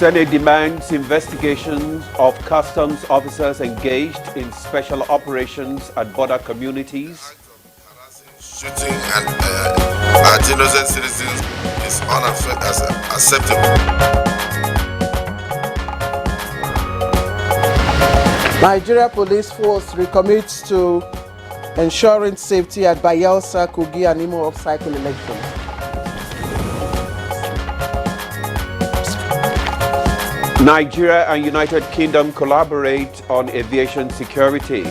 Senate demands investigations of customs officers engaged in special operations at border communities. Shooting at innocent citizens is unacceptable. Nigeria Police Force recommits to ensuring safety at Bayelsa, Kogi and Imo off-cycle elections. Nigeria and United Kingdom collaborate on aviation security.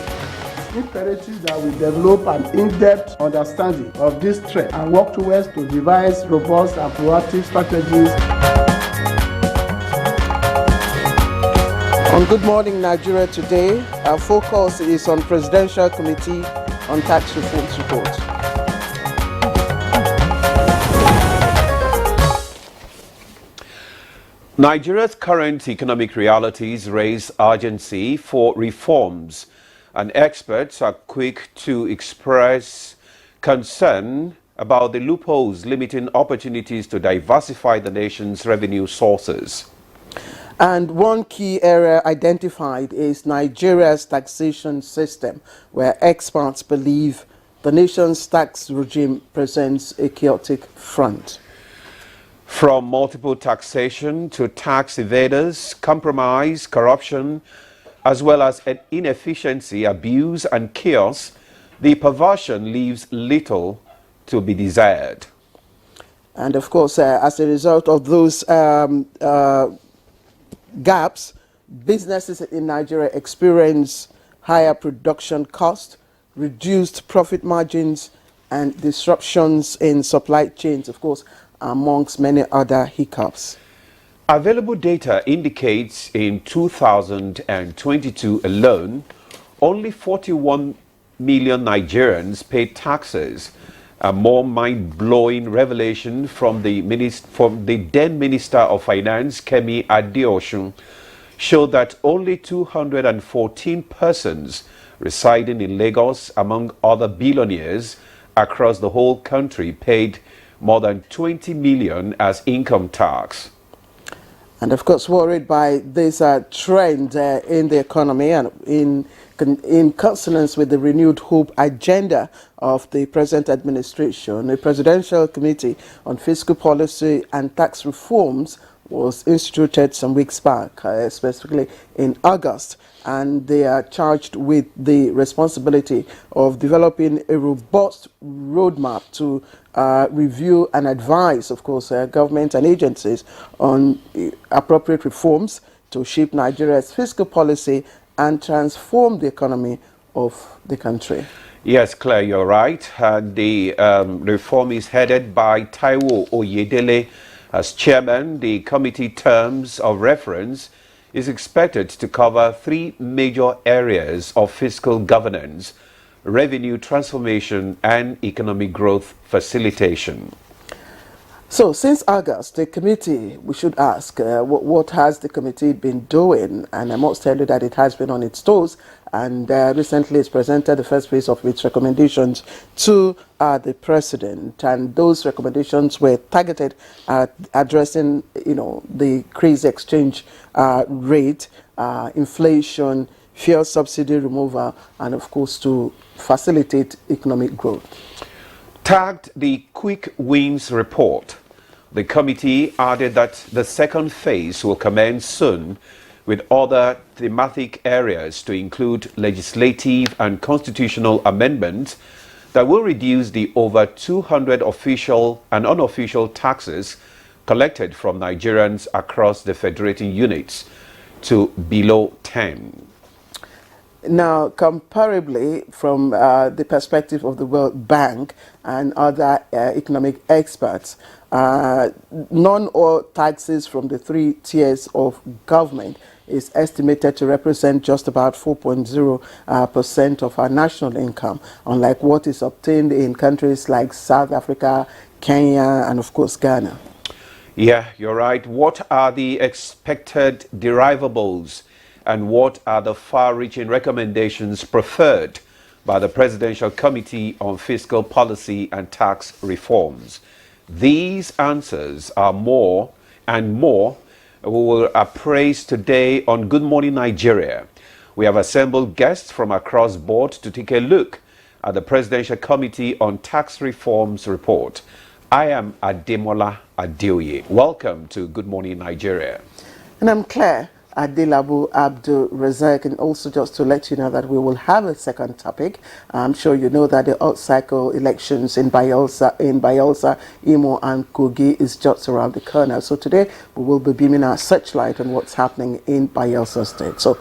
Imperative that we develop an in-depth understanding of this threat and work towards to devise robust and proactive strategies. On Good Morning Nigeria today, our focus is on Presidential Committee on Tax Reforms report. Nigeria's current economic realities raise urgency for reforms, and experts are quick to express concern about the loopholes limiting opportunities to diversify the nation's revenue sources. And one key area identified is Nigeria's taxation system, where experts believe the nation's tax regime presents a chaotic front. From multiple taxation to tax evaders, compromise, corruption, as well as inefficiency, abuse, and chaos, the perversion leaves little to be desired. And of course, as a result of those gaps, businesses in Nigeria experience higher production costs, reduced profit margins, and disruptions in supply chains, of course, amongst many other hiccups. Available data indicates in 2022 alone, only 41 million Nigerians paid taxes. A more mind-blowing revelation from the then Minister of Finance, Kemi Adeosun, showed that only 214 persons residing in Lagos, among other billionaires across the whole country, paid more than 20 million as income tax. And of course, worried by this trend in the economy and in consonance with the renewed hope agenda of the present administration, a Presidential Committee on Fiscal Policy and Tax Reforms was instituted some weeks back, specifically in August, and they are charged with the responsibility of developing a robust roadmap to review and advise, of course, government and agencies on appropriate reforms to shape Nigeria's fiscal policy and transform the economy of the country. Yes, Claire, you're right. The reform is headed by Taiwo Oyedele as chairman. The committee terms of reference is expected to cover three major areas of fiscal governance: revenue transformation and economic growth facilitation. So since August, the committee, we should ask, what has the committee been doing? And I must tell you that it has been on its toes, and recently it's presented the first phase of its recommendations to the president. And those recommendations were targeted at addressing, the crazy exchange rate, inflation, fuel subsidy removal, and of course to facilitate economic growth. Tagged the Quick Wins report, the committee added that the second phase will commence soon, with other thematic areas to include legislative and constitutional amendments that will reduce the over 200 official and unofficial taxes collected from Nigerians across the federating units to below 10. Now, comparably, from the perspective of the World Bank and other economic experts, non-oil taxes from the three tiers of government is estimated to represent just about 4.0% of our national income, unlike what is obtained in countries like South Africa, Kenya, and of course Ghana. Yeah, you're right. What are the expected derivables, and what are the far-reaching recommendations preferred by the Presidential Committee on Fiscal Policy and Tax Reforms? These answers are more and more we will appraise today on Good Morning Nigeria. We have assembled guests from across board to take a look at the Presidential Committee on Tax Reform's report. I am Ademola Adeoye. Welcome to Good Morning Nigeria. And I'm Claire Adelabu Abdul Razak, and also just to let you know that we will have a second topic. I'm sure you know that the out-cycle elections in Bayelsa, Imo and Kogi is just around the corner. So today we will be beaming our searchlight on what's happening in Bayelsa State. So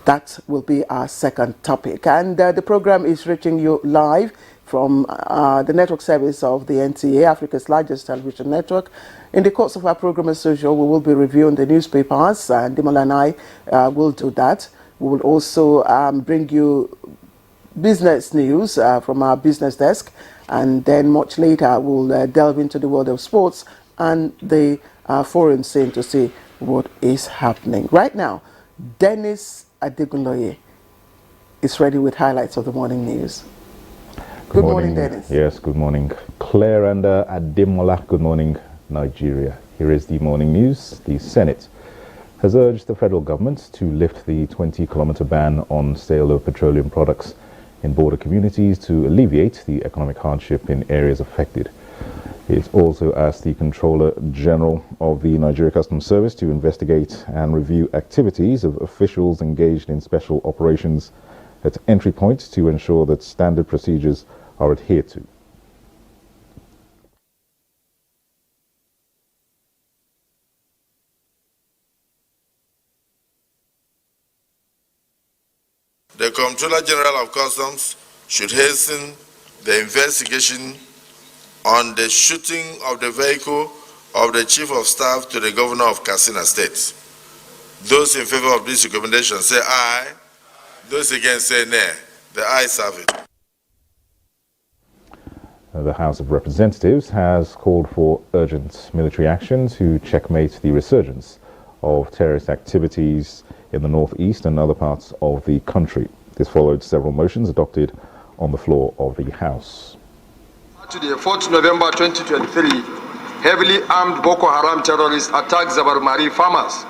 that will be our second topic. And the program is reaching you live from the network service of the NTA, Africa's largest television network. In the course of our program, as usual, we will be reviewing the newspapers, and Demola and I will do that. We will also bring you business news from our business desk, and then much later we'll delve into the world of sports and the foreign scene to see what is happening. Right now, Dennis Adegunloye is ready with highlights of the morning news. Good morning, Dennis. Yes, good morning, Claire and Ademola. Good morning, Nigeria. Here is the morning news. The Senate has urged the federal government to lift the 20-kilometer ban on sale of petroleum products in border communities to alleviate the economic hardship in areas affected. It also asked the Controller General of the Nigeria Customs Service to investigate and review activities of officials engaged in special operations at entry points to ensure that standard procedures are adhered to. The Comptroller General of Customs should hasten the investigation on the shooting of the vehicle of the Chief of Staff to the Governor of Katsina State. Those in favor of this recommendation say aye. Those against say nay. The ayes have it. The House of Representatives has called for urgent military action to checkmate the resurgence of terrorist activities in the northeast and other parts of the country. This followed several motions adopted on the floor of the House. Saturday, 4th November 2023, heavily armed Boko Haram terrorists attacked Zabarmari farmers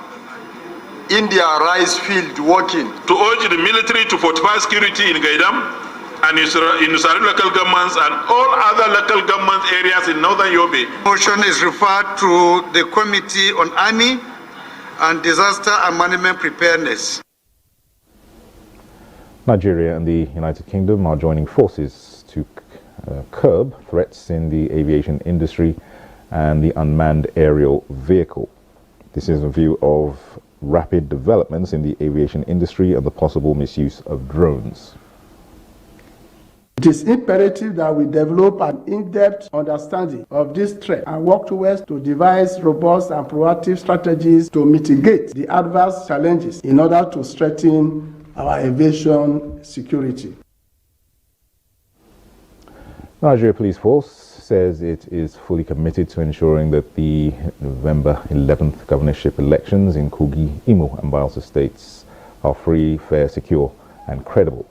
in their rice field working. To urge the military to fortify security in Gaidam and in Nusari local governments and all other local government areas in northern Yobe. Motion is referred to the Committee on Army and Disaster and Management Preparedness. Nigeria and the United Kingdom are joining forces to curb threats in the aviation industry and the unmanned aerial vehicle. This is in view of rapid developments in the aviation industry and the possible misuse of drones. It is imperative that we develop an in-depth understanding of this threat and work towards to devise robust and proactive strategies to mitigate the adverse challenges in order to strengthen our aviation security. Nigeria Police Force says it is fully committed to ensuring that the November 11th governorship elections in Kogi, Imo and Bayelsa states are free, fair, secure and credible.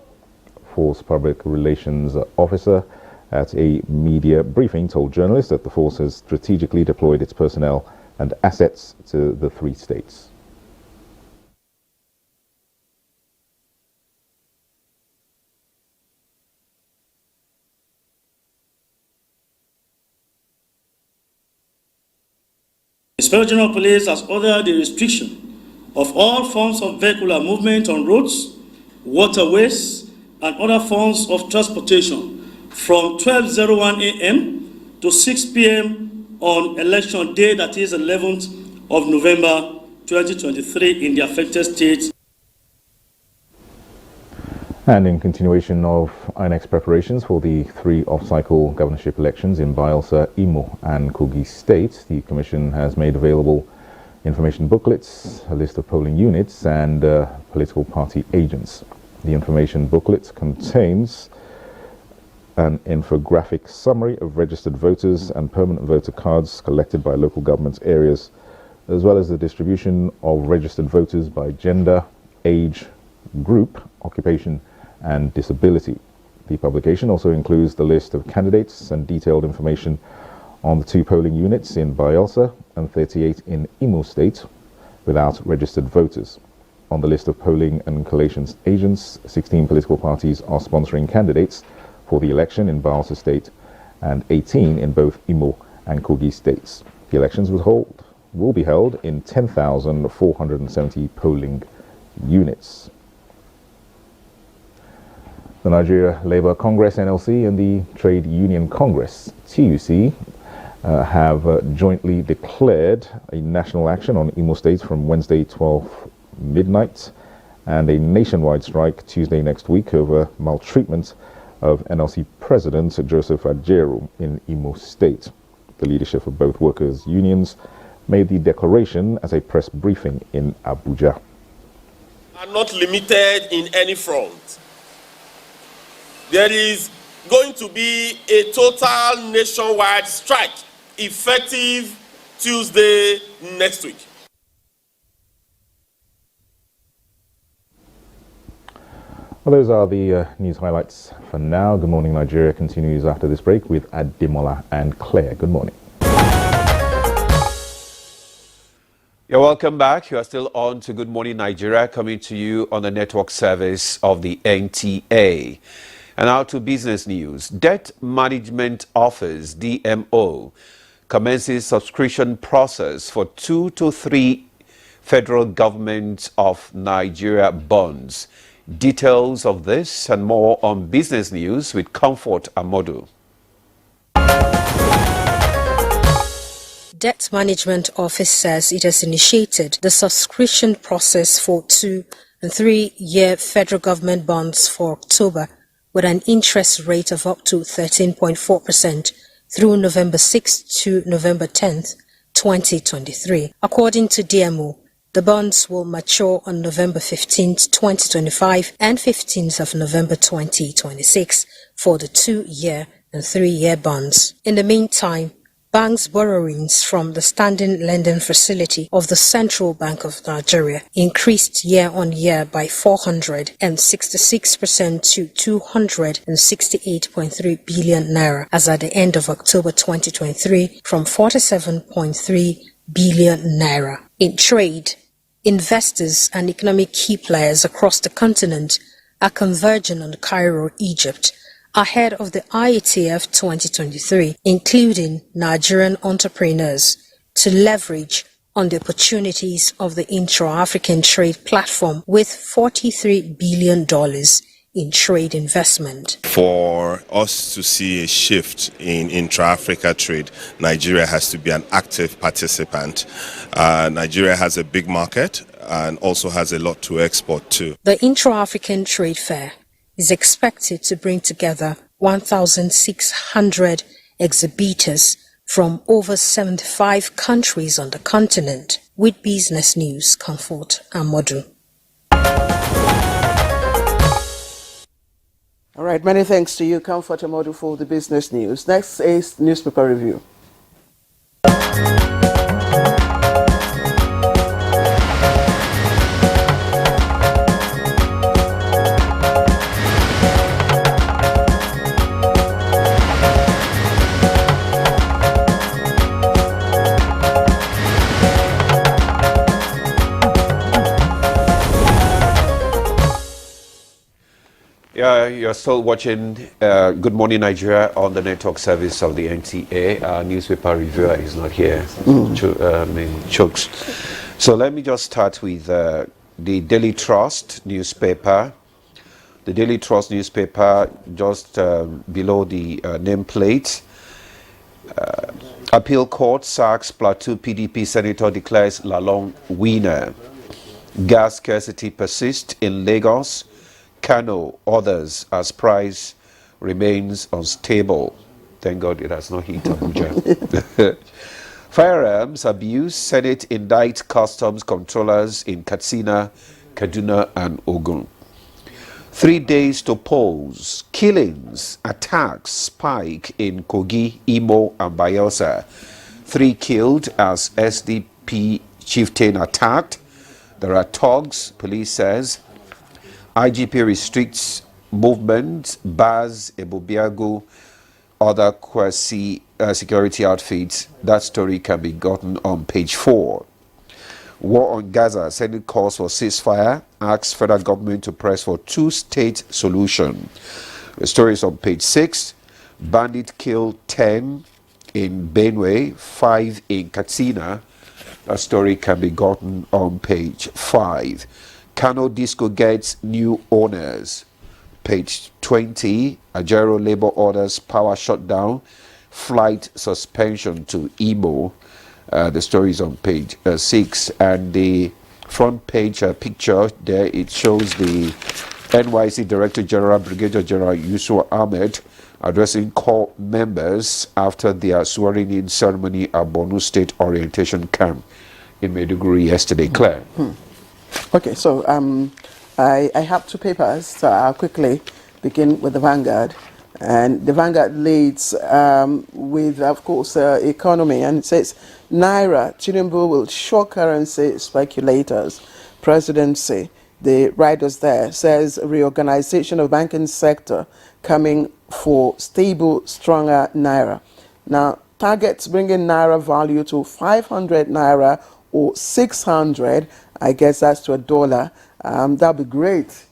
Force Public Relations Officer at a media briefing told journalists that the force has strategically deployed its personnel and assets to the three states. The Inspector General of Police has ordered the restriction of all forms of vehicular movement on roads, waterways, and other forms of transportation from 12:01 a.m. to 6 p.m. on election day, that is 11th of November 2023 in the affected states. And in continuation of INEC's preparations for the three off-cycle governorship elections in Bayelsa, Imo and Kogi states, the Commission has made available information booklets, a list of polling units and political party agents. The information booklet contains an infographic summary of registered voters and permanent voter cards collected by local government areas, as well as the distribution of registered voters by gender, age, group, occupation, and disability. The publication also includes the list of candidates and detailed information on the 2 polling units in Bayelsa and 38 in Imo State, without registered voters. On the list of polling and collations agents, 16 political parties are sponsoring candidates for the election in Bayelsa State and 18 in both Imo and Kogi states. The elections will be held in 10,470 polling units. The Nigeria Labour Congress (NLC) and the Trade Union Congress (TUC) have jointly declared a national action on Imo State from Wednesday 12 midnight and a nationwide strike Tuesday next week over maltreatment of NLC President Joseph Ajaero in Imo State. The leadership of both workers' unions made the declaration as a press briefing in Abuja. Are not limited in any front. There is going to be a total nationwide strike effective Tuesday next week. Well, those are the news highlights for now. Good Morning Nigeria continues after this break with Ademola and Claire. Good morning. You're welcome back. You are still on to Good Morning Nigeria, coming to you on the network service of the NTA. And now to business news. Debt Management Office, DMO, commences subscription process for 2 to 3 federal government of Nigeria bonds. Details of this and more on business news with Comfort Amodu. Debt Management Office says it has initiated the subscription process for 2 and 3-year federal government bonds for October with an interest rate of up to 13.4% through November 6th to November 10th, 2023. According to DMO, the bonds will mature on November 15th, 2025 and 15th of November 2026 for the 2-year and 3-year bonds. In the meantime, banks' borrowings from the standing lending facility of the Central Bank of Nigeria increased year-on-year by 466% to 268.3 billion naira as at the end of October 2023 from 47.3 billion naira. In trade, investors and economic key players across the continent are converging on Cairo, Egypt, ahead of the IETF 2023, including Nigerian entrepreneurs, to leverage on the opportunities of the intra-African trade platform with $43 billion in trade investment. For us to see a shift in intra-Africa trade, Nigeria has to be an active participant. Nigeria has a big market and also has a lot to export to. The intra-African trade fair is expected to bring together 1,600 exhibitors from over 75 countries on the continent. With Business News, Comfort Amodu. All right, many thanks to you, Comfort Amodu, for the business news. Next is newspaper review. You're still watching Good Morning Nigeria on the network service of the NTA. Our newspaper reviewer is not here, chokes. So let me just start with the Daily Trust newspaper. The Daily Trust newspaper, just below the nameplate. Appeal Court sacks Plateau PDP Senator, declares Lalong winner. Gas scarcity persists in Lagos, Kano, others as price remains unstable. Thank God it has not hit Abuja. Firearms abuse, Senate indict customs controllers in Katsina, Kaduna and Ogun. 3 days to polls, killings, attacks spike in Kogi, Imo and Bayelsa. 3 killed as SDP chieftain attacked. There are thugs, police says. IGP restricts movement, bars Ebobiago, other quasi security outfits. That story can be gotten on page 4. War on Gaza. Senate calls for ceasefire. Asks federal government to press for two-state solution. The story is on page 6. Bandit killed 10 in Benue, 5 in Katsina. That story can be gotten on page 5. Kano Disco gets new owners. Page 20. Ajero labor orders power shutdown. Flight suspension to Imo. The story is on page 6. And the front page picture there, it shows the NYC Director General, Brigadier General Yusuf Ahmed, addressing core members after their swearing-in ceremony at Borno State Orientation Camp in Maiduguri yesterday. Claire. Okay, so I have two papers, so I'll quickly begin with the Vanguard. And the Vanguard leads with, of course, economy, and it says, Naira, Tinubu will shock currency speculators. Presidency, the writers there, says reorganization of banking sector coming for stable, stronger Naira. Now, targets bringing Naira value to 500 Naira or 600, I guess that's to $1. That'll be great.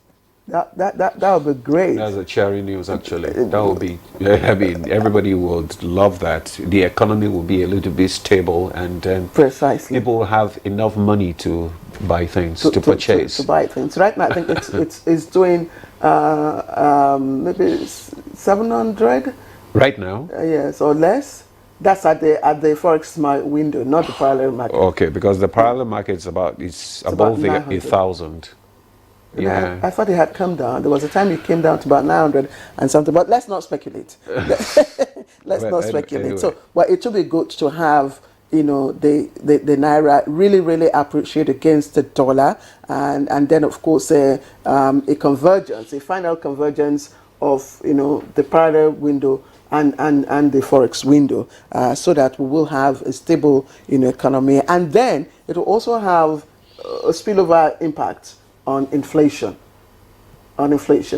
That would be great. That's a cherry news, actually. That would be, I mean, everybody would love that. The economy will be a little bit stable, and precisely, people will have enough money to buy things, to purchase. To buy things. Right now, I think it's doing maybe 700. Right now? Yes, or less. That's at the forex window, not the parallel market. Okay, because the parallel market is above 1,000. Yeah, I thought it had come down. There was a time it came down to about 900 and something, but let's not speculate. Let's not speculate. Anyway. So, well, it would be good to have, you know, the Naira really appreciate against the dollar, and then, of course, a convergence, a final convergence of, you know, the parallel window and the forex window, so that we will have a stable, you know, economy, and then it will also have a spillover impact on inflation,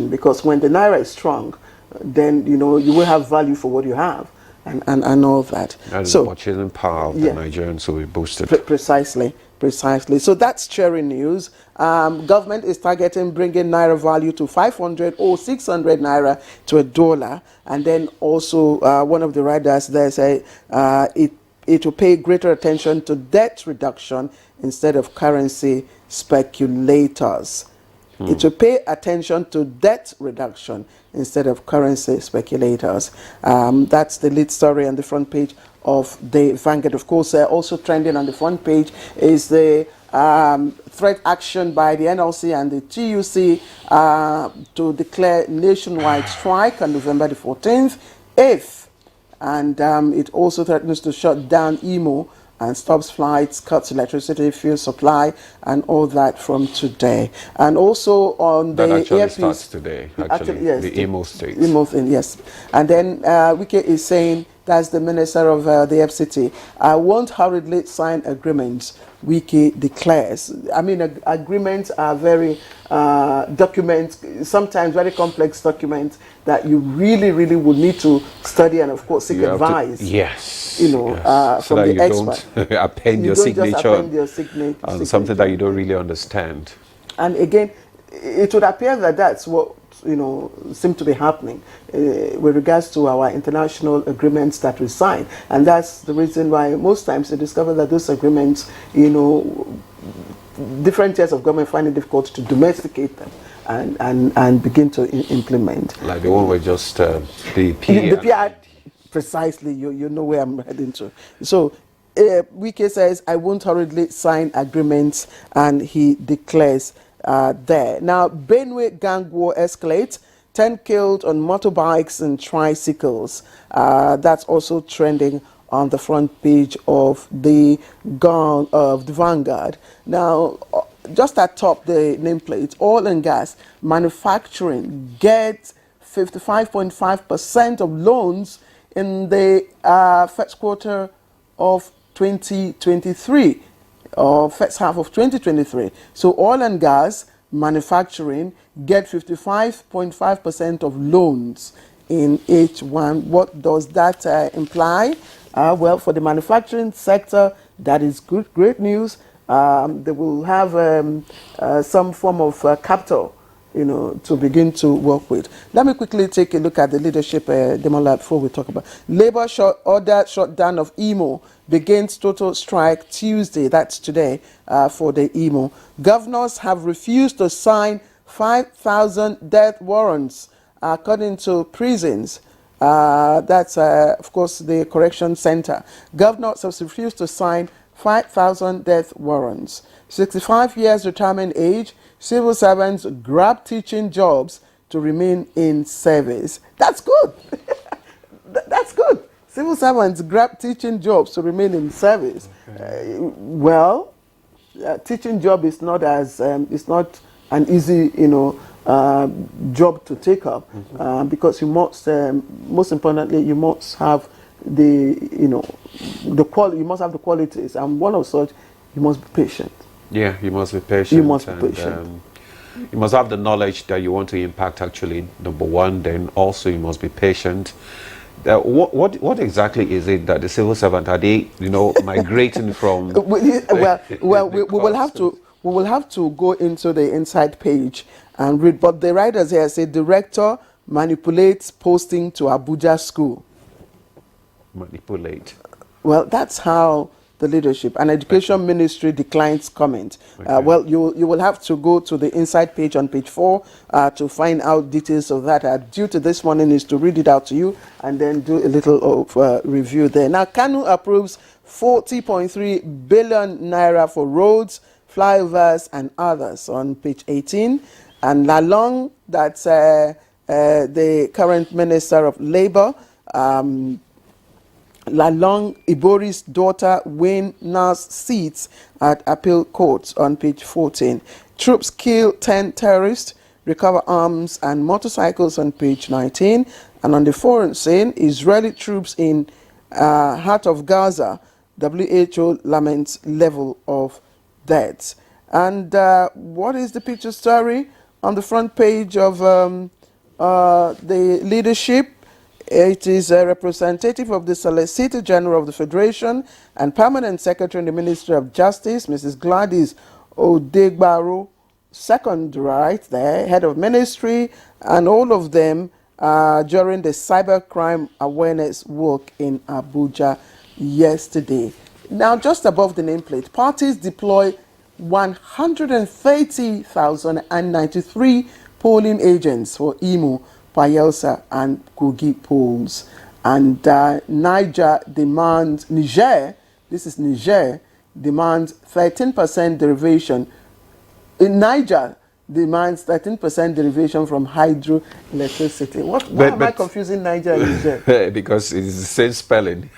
because when the Naira is strong, then, you know, you will have value for what you have, and all that. And so, the purchasing power of the Nigerians will be boosted. Precisely. So that's cherry news. Government is targeting bringing Naira value to 500 or 600 Naira to $1. And then also one of the writers there say it will pay greater attention to debt reduction instead of currency speculators. It will pay attention to debt reduction instead of currency speculators. That's the lead story on the front page of the Vanguard. Of course, also trending on the front page is the threat action by the NLC and the TUC to declare nationwide strike on November the 14th, and it also threatens to shut down Imo and stops flights, cuts electricity, fuel supply, and all that from today. And also on the airpiece starts today, actually, yes, the Imo State. Imo thing, yes. And then Wike is saying, that's the minister of the FCT, I won't hurriedly sign agreements, Wike declares. I mean, agreements are very documents, sometimes very complex documents that you really would need to study and, of course, seek advice. Yes. You know, yes. from the expert. Don't append your signature on something that you don't really understand. And again, it would appear that that's what, you know, seem to be happening with regards to our international agreements that we sign, and that's the reason why most times you discover that those agreements, you know, different tiers of government find it difficult to domesticate them and begin to implement. Like the one where just the PR, precisely. You know where I'm heading to. So Wike says, I won't hurriedly sign agreements, and he declares there. Now, Benue gang war escalates. 10 killed on motorbikes and tricycles. That's also trending on the front page of the Vanguard. Now, just at top the nameplate, oil and gas manufacturing gets 55.5% of loans in the first quarter of 2023. Or first half of 2023. So oil and gas manufacturing get 55.5% of loans in H1. What does that imply? Well, for the manufacturing sector, that is great news. they will have some form of capital, to begin to work with. Let me quickly take a look at the leadership, Demola, before we talk about. Labour order shutdown of Imo begins total strike Tuesday, that's today, for the Imo. Governors have refused to sign 5,000 death warrants, according to prisons. That's, of course, the correction center. Governors have refused to sign 5,000 death warrants. 65 years retirement age, civil servants grab teaching jobs to remain in service. That's good. That's good. Civil servants grab teaching jobs to remain in service. Okay. Teaching job is not as it's not an easy, job to take up, because you must, most importantly, you must have the, the quality. You must have the qualities, and one of such, you must be patient. Yeah, you must be patient. You must be patient. You must have the knowledge that you want to impact, actually, number one. Then also you must be patient. What exactly is it that the civil servant, are they, migrating from? We will have to go into the inside page and read. But the writers here say director manipulates posting to Abuja school. Manipulate. Well, that's how the leadership and education ministry declines comment. Okay. Well, you will have to go to the inside page on page 4 to find out details of that. Due to this morning is to read it out to you and then do a little of review there. Now, Kanu approves 40.3 billion naira for roads, flyovers and others on page 18. And Lalong, that's the current Minister of Labour, Lalong Ibori's daughter wins seats at appeal courts on page 14. Troops kill 10 terrorists, recover arms and motorcycles on page 19. And on the foreign scene, Israeli troops in heart of Gaza, WHO laments level of deaths. And what is the picture story on the front page of the leadership? It is a representative of the Solicitor General of the Federation and Permanent Secretary in the Ministry of Justice, Mrs. Gladys Odegbaro, second right there, head of ministry, and all of them during the cybercrime awareness walk in Abuja yesterday. Now, just above the nameplate, parties deploy 130,093 polling agents for Imo, Bayelsa and Kogi polls. And Niger, this is Niger, demands 13% derivation. In Niger, demands 13% derivation from hydroelectricity. Why am I confusing Niger and Niger? Because it's the same spelling.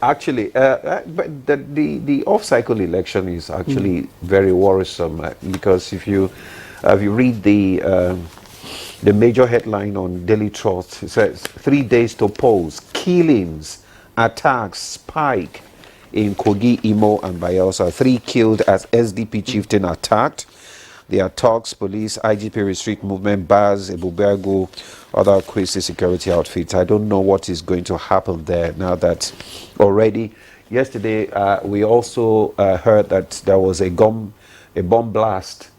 Actually, but the off-cycle election is actually very worrisome, because if you read the major headline on Daily Trust, it says 3 days to polls, killings, attacks spike in Kogi, Imo, and Bayelsa. 3 killed as SDP chieftain attacked. There are talks, police, IGP restrict movement, bars, Ebubergo, other crazy security outfits. I don't know what is going to happen there now that already. Yesterday, we also heard that there was a bomb blast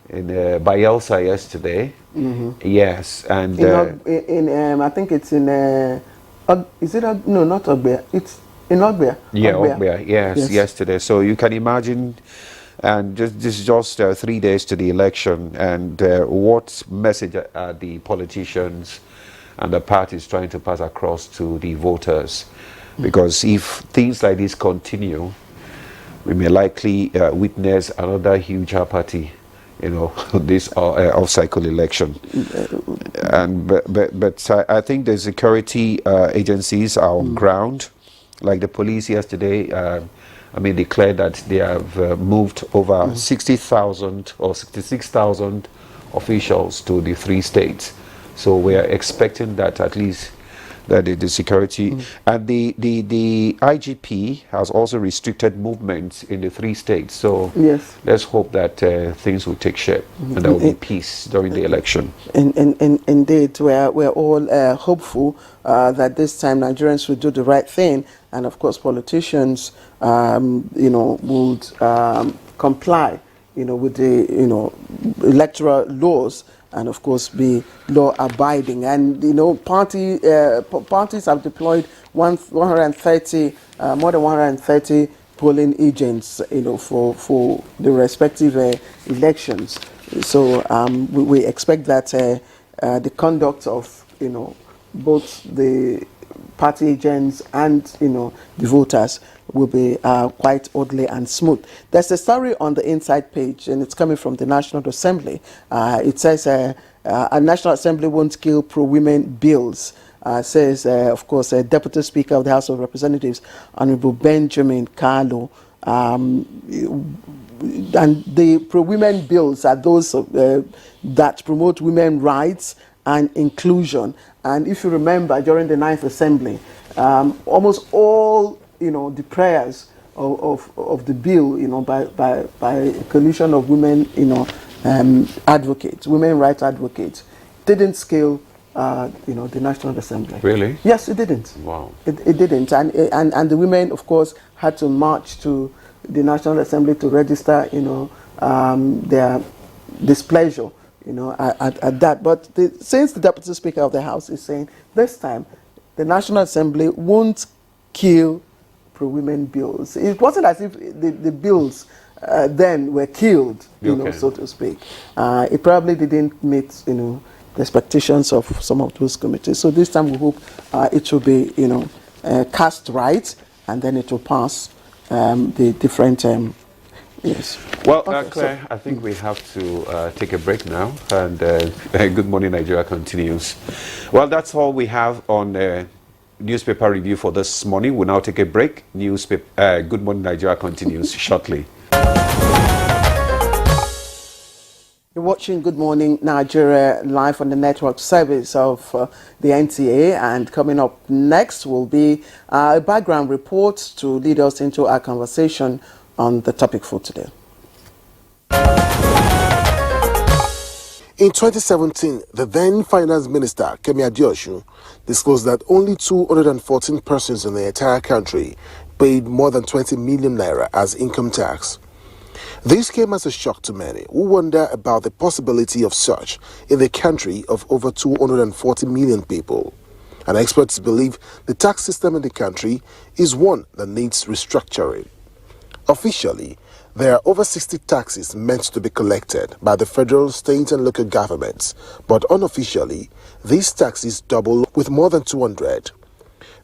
in Bayelsa yesterday. Yes, and I think it's in is it no, not Ogbia, it's in Ogbia. Yeah, Ogbia. Yes, yesterday. So you can imagine, and this is just 3 days to the election, and what message are the politicians and the parties trying to pass across to the voters? Because if things like this continue, we may likely witness another huge apathy, this off-cycle election. And but I think the security agencies are on ground, like the police yesterday. Declared that they have moved over 60,000 or 66,000 officials to the 3 states. So we are expecting that at least that the security and the IGP has also restricted movements in the 3 states. So let's hope that things will take shape and there will be peace during the election. Indeed, we're all hopeful that this time Nigerians will do the right thing and of course politicians, would comply, with the, electoral laws, and of course be law-abiding. And parties have deployed 130, more than 130 polling agents, for the respective elections. So we expect that the conduct of both the party agents and the voters will be quite orderly and smooth. There's a story on the inside page, and it's coming from the National Assembly. It says a National Assembly won't kill pro-women bills. Says, of course, Deputy Speaker of the House of Representatives, Honorable Benjamin Carlo. And the pro-women bills are those that promote women's rights and inclusion. And if you remember, during the 9th Assembly, almost all the prayers of the bill, by a coalition of women, advocates, women rights advocates, didn't scale the National Assembly. Really? Yes, it didn't. Wow. It didn't, and the women, of course, had to march to the National Assembly to register, their displeasure, at that. But since the Deputy Speaker of the House is saying this time, the National Assembly won't kill pro-women bills. It wasn't as if the bills then were killed, so to speak. It probably didn't meet, the expectations of some of those committees. So this time we hope it will be, cast right, and then it will pass the different. Yes. Well, Claire, I think we have to take a break now, and Good Morning Nigeria continues. Well, that's all we have on newspaper review for this morning. We'll now take a break. Good Morning Nigeria continues shortly. You're watching Good Morning Nigeria live on the network service of the NTA, and coming up next will be a background report to lead us into our conversation on the topic for today. In 2017, the then Finance Minister, Kemi Adeosun, disclosed that only 214 persons in the entire country paid more than 20 million naira as income tax. This came as a shock to many who wonder about the possibility of such in the country of over 240 million people. And experts believe the tax system in the country is one that needs restructuring. Officially, there are over 60 taxes meant to be collected by the federal, state and local governments, but unofficially, these taxes double with more than 200.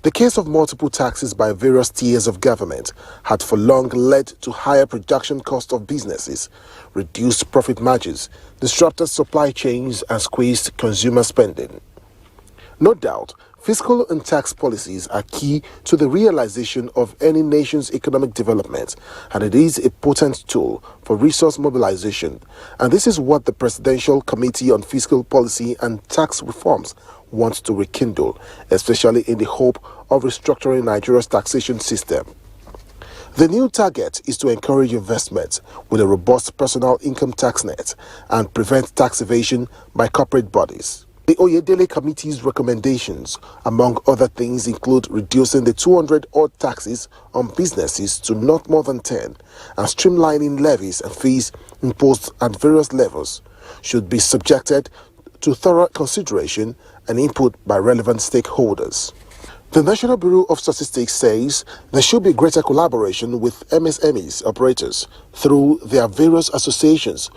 The case of multiple taxes by various tiers of government had for long led to higher production cost of businesses, reduced profit margins, disrupted supply chains and squeezed consumer spending. No doubt, fiscal and tax policies are key to the realization of any nation's economic development, and it is a potent tool for resource mobilization. And this is what the Presidential Committee on Fiscal Policy and Tax Reforms wants to rekindle, especially in the hope of restructuring Nigeria's taxation system. The new target is to encourage investment with a robust personal income tax net and prevent tax evasion by corporate bodies. The Oyedele Committee's recommendations, among other things, include reducing the 200-odd taxes on businesses to not more than 10, and streamlining levies and fees imposed at various levels should be subjected to thorough consideration and input by relevant stakeholders. The National Bureau of Statistics says there should be greater collaboration with MSMEs operators through their various associations.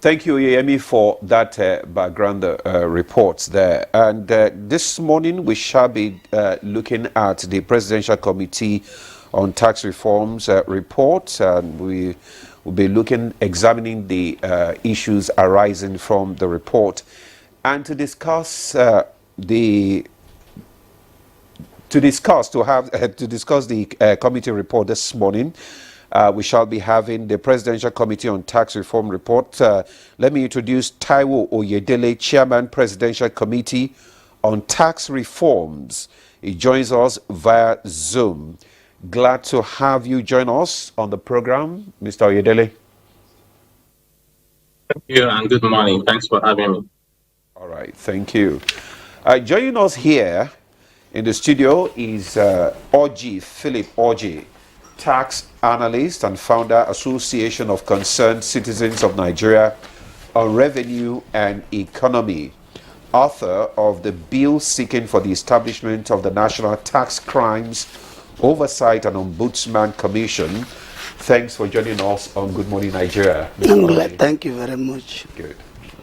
Thank you, Yemi, for that background reports there. And this morning we shall be looking at the Presidential Committee on Tax Reforms report, and we will be examining the issues arising from the report, and to discuss the committee report this morning. We shall be having the Presidential Committee on Tax Reform report. Let me introduce Taiwo Oyedele, Chairman, Presidential Committee on Tax Reforms. He joins us via Zoom. Glad to have you join us on the program, Mr. Oyedele. Thank you and good morning. Thanks for having me. All right, thank you. Joining us here in the studio is Philip Orji, tax analyst and founder, Association of Concerned Citizens of Nigeria on Revenue and Economy, author of the bill seeking for the establishment of the National Tax Crimes Oversight and Ombudsman Commission. Thanks for joining us on Good Morning Nigeria. I'm glad. Thank you very much. Good.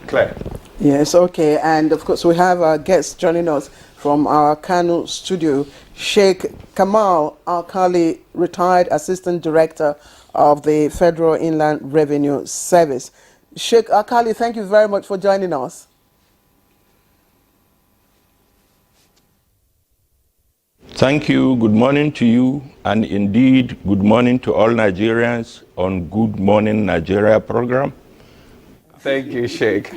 Claire. Yes, okay. And of course, we have our guest joining us from our Kano studio, Sheikh Kamal Alkali, retired Assistant Director of the Federal Inland Revenue Service. Sheikh Alkali, thank you very much for joining us. Thank you. Good morning to you, and indeed, good morning to all Nigerians on Good Morning Nigeria program. Thank you, Sheikh.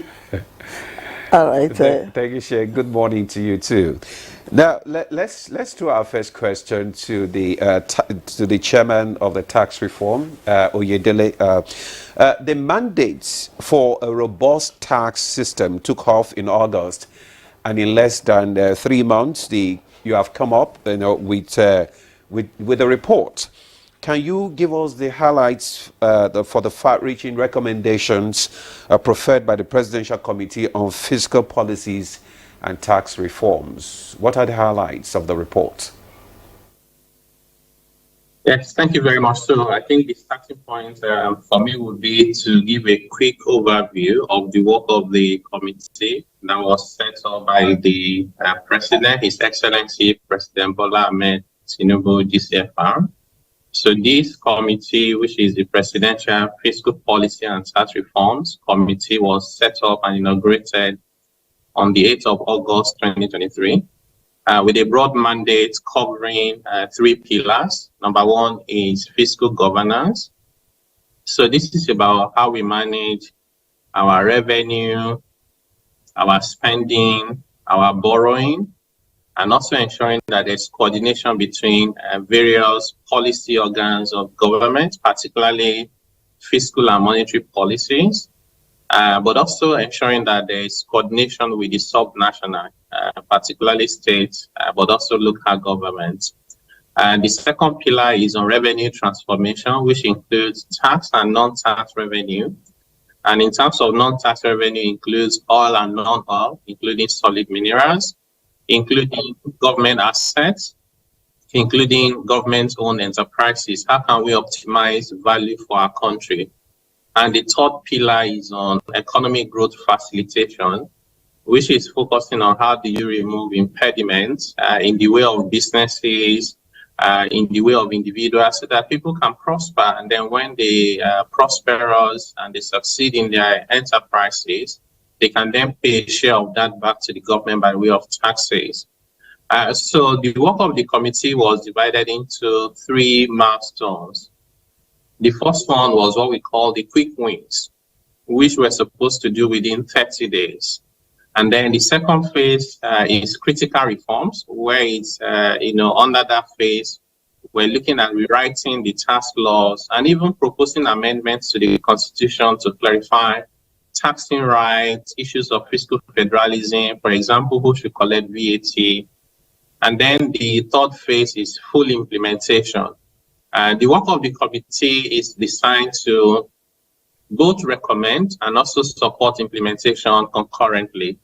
All right. Thank you, Sheikh. Good morning to you too. Now, let's do our first question to the chairman of the tax reform, Oyedele. The mandates for a robust tax system took off in August, and in less than 3 months, you have come up, with a report. Can you give us the highlights for the far-reaching recommendations preferred by the Presidential Committee on Fiscal Policies and Tax Reforms? What are the highlights of the report? Yes, thank you very much. So I think the starting point for me would be to give a quick overview of the work of the committee that was set up by the President, His Excellency President Bola Ahmed Tinubu, GCFR. So this committee, which is the Presidential Fiscal Policy and Tax Reforms Committee, was set up and inaugurated on the 8th of August 2023 with a broad mandate covering 3 pillars. Number 1 is fiscal governance. So this is about how we manage our revenue, our spending, our borrowing, and also ensuring that there's coordination between various policy organs of government, particularly fiscal and monetary policies, but also ensuring that there is coordination with the subnational, particularly states, but also local governments. And the second pillar is on revenue transformation, which includes tax and non-tax revenue. And in terms of non-tax revenue, includes oil and non-oil, including solid minerals, including government assets, including government-owned enterprises. How can we optimize value for our country? And the third pillar is on economic growth facilitation, which is focusing on how do you remove impediments in the way of businesses, in the way of individuals, so that people can prosper. And then when they prosperous and they succeed in their enterprises, they can then pay a share of that back to the government by way of taxes. So the work of the committee was divided into 3 milestones. The first one was what we call the quick wins, which we're supposed to do within 30 days. And then the second phase is critical reforms, where it's, under that phase, we're looking at rewriting the tax laws and even proposing amendments to the Constitution to clarify taxing rights, issues of fiscal federalism, for example, who should collect VAT. And then the third phase is full implementation. And the work of the committee is designed to both recommend and also support implementation concurrently.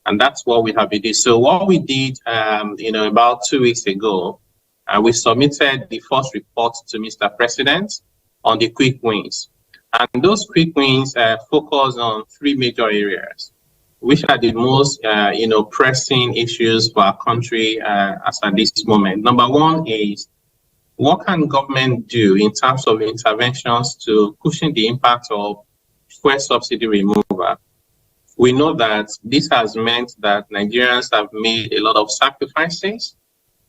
And that's what we have did. So what we did, about 2 weeks ago, we submitted the first report to Mr. President on the quick wins. And those quick wins focus on 3 major areas, which are the most, pressing issues for our country as at this moment. Number 1 is, what can government do in terms of interventions to cushion the impact of fuel subsidy removal? We know that this has meant that Nigerians have made a lot of sacrifices.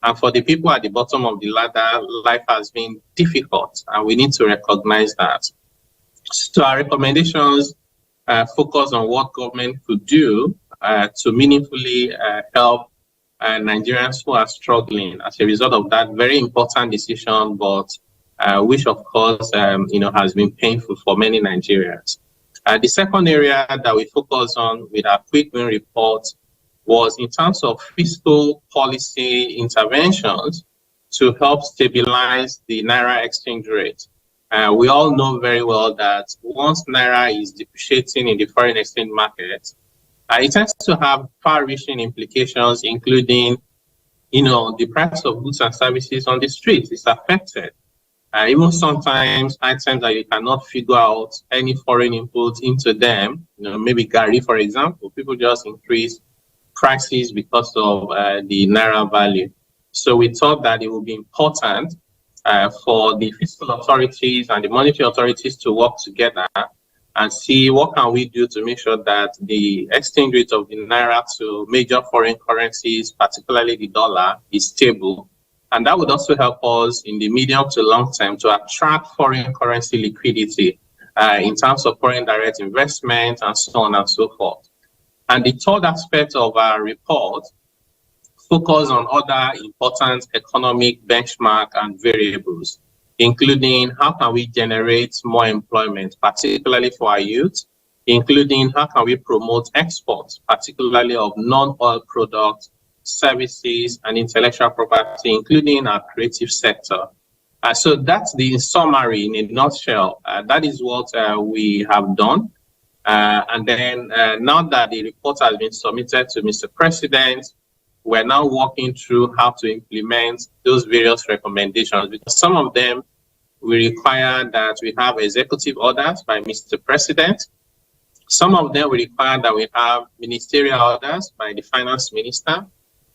And for the people at the bottom of the ladder, life has been difficult, and we need to recognize that. So our recommendations focus on what government could do to meaningfully help Nigerians who are struggling as a result of that very important decision, but which of course, has been painful for many Nigerians. The second area that we focus on with our quick win report was in terms of fiscal policy interventions to help stabilize the Naira exchange rate. We all know very well that once Naira is depreciating in the foreign exchange market, it tends to have far-reaching implications, including, the price of goods and services on the street is affected. Even sometimes items that you cannot figure out any foreign inputs into them, maybe Gary, for example, people just increase prices because of the Naira value. So we thought that it would be important for the fiscal authorities and the monetary authorities to work together and see what can we do to make sure that the exchange rate of the Naira to major foreign currencies, particularly the dollar, is stable. And that would also help us in the medium to long term to attract foreign currency liquidity in terms of foreign direct investment and so on and so forth. And the third aspect of our report focus on other important economic benchmark and variables, including how can we generate more employment, particularly for our youth, including how can we promote exports, particularly of non-oil products, services, and intellectual property, including our creative sector. So that's the summary in a nutshell. That is what we have done. And then now that the report has been submitted to Mr. President, we're now working through how to implement those various recommendations, because some of them we require that we have executive orders by Mr. President. Some of them we require that we have ministerial orders by the finance minister.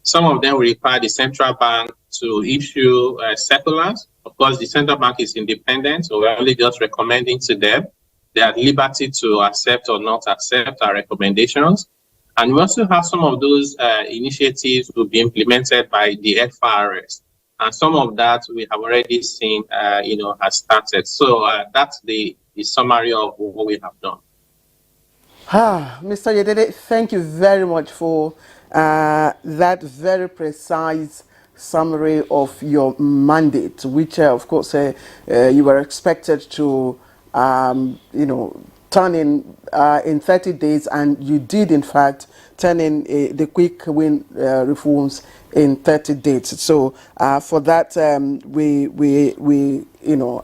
Some of them we require the central bank to issue circulars. Of course, the central bank is independent, so we're only just recommending to them. They are at liberty to accept or not accept our recommendations. And we also have some of those initiatives will be implemented by the FRS. And some of that we have already seen, has started. So that's the summary of what we have done. Mr. Yedede, thank you very much for that very precise summary of your mandate, which, of course, you were expected to, turn in 30 days, and you did, in fact, turn in the quick win reforms in 30 days. So for that, we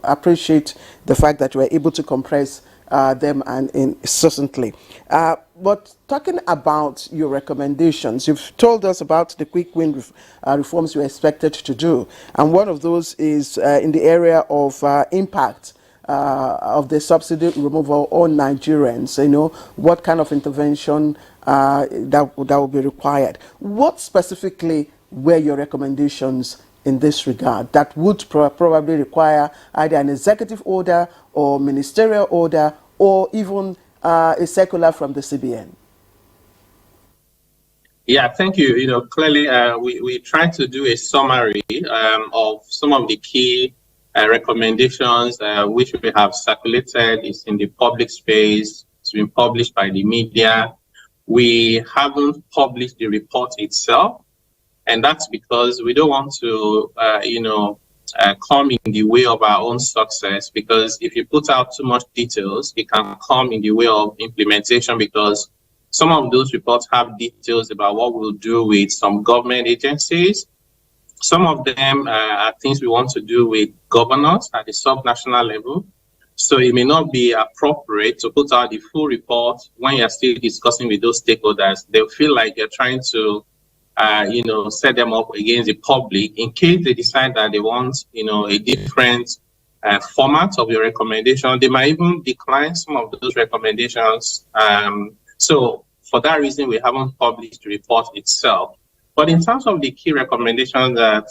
appreciate the fact that you were able to compress them and incessantly. But talking about your recommendations, you've told us about the quick win reforms you expected to do, and one of those is in the area of impact of the subsidy removal on Nigerians. What kind of intervention that will be required. What specifically were your recommendations in this regard that would probably require either an executive order or ministerial order or even a circular from the CBN? Yeah, thank you. Clearly, we tried to do a summary of some of the key recommendations which we have circulated. It's in the public space. It's been published by the media. We haven't published the report itself, and that's because we don't want to, come in the way of our own success, because if you put out too much details, it can come in the way of implementation, because some of those reports have details about what we'll do with some government agencies. Some of them are things we want to do with governors at the sub-national level. So it may not be appropriate to put out the full report when you're still discussing with those stakeholders. They'll feel like you're trying to set them up against the public in case they decide that they want, a different format of your recommendation. They might even decline some of those recommendations. So for that reason, we haven't published the report itself. But in terms of the key recommendations that,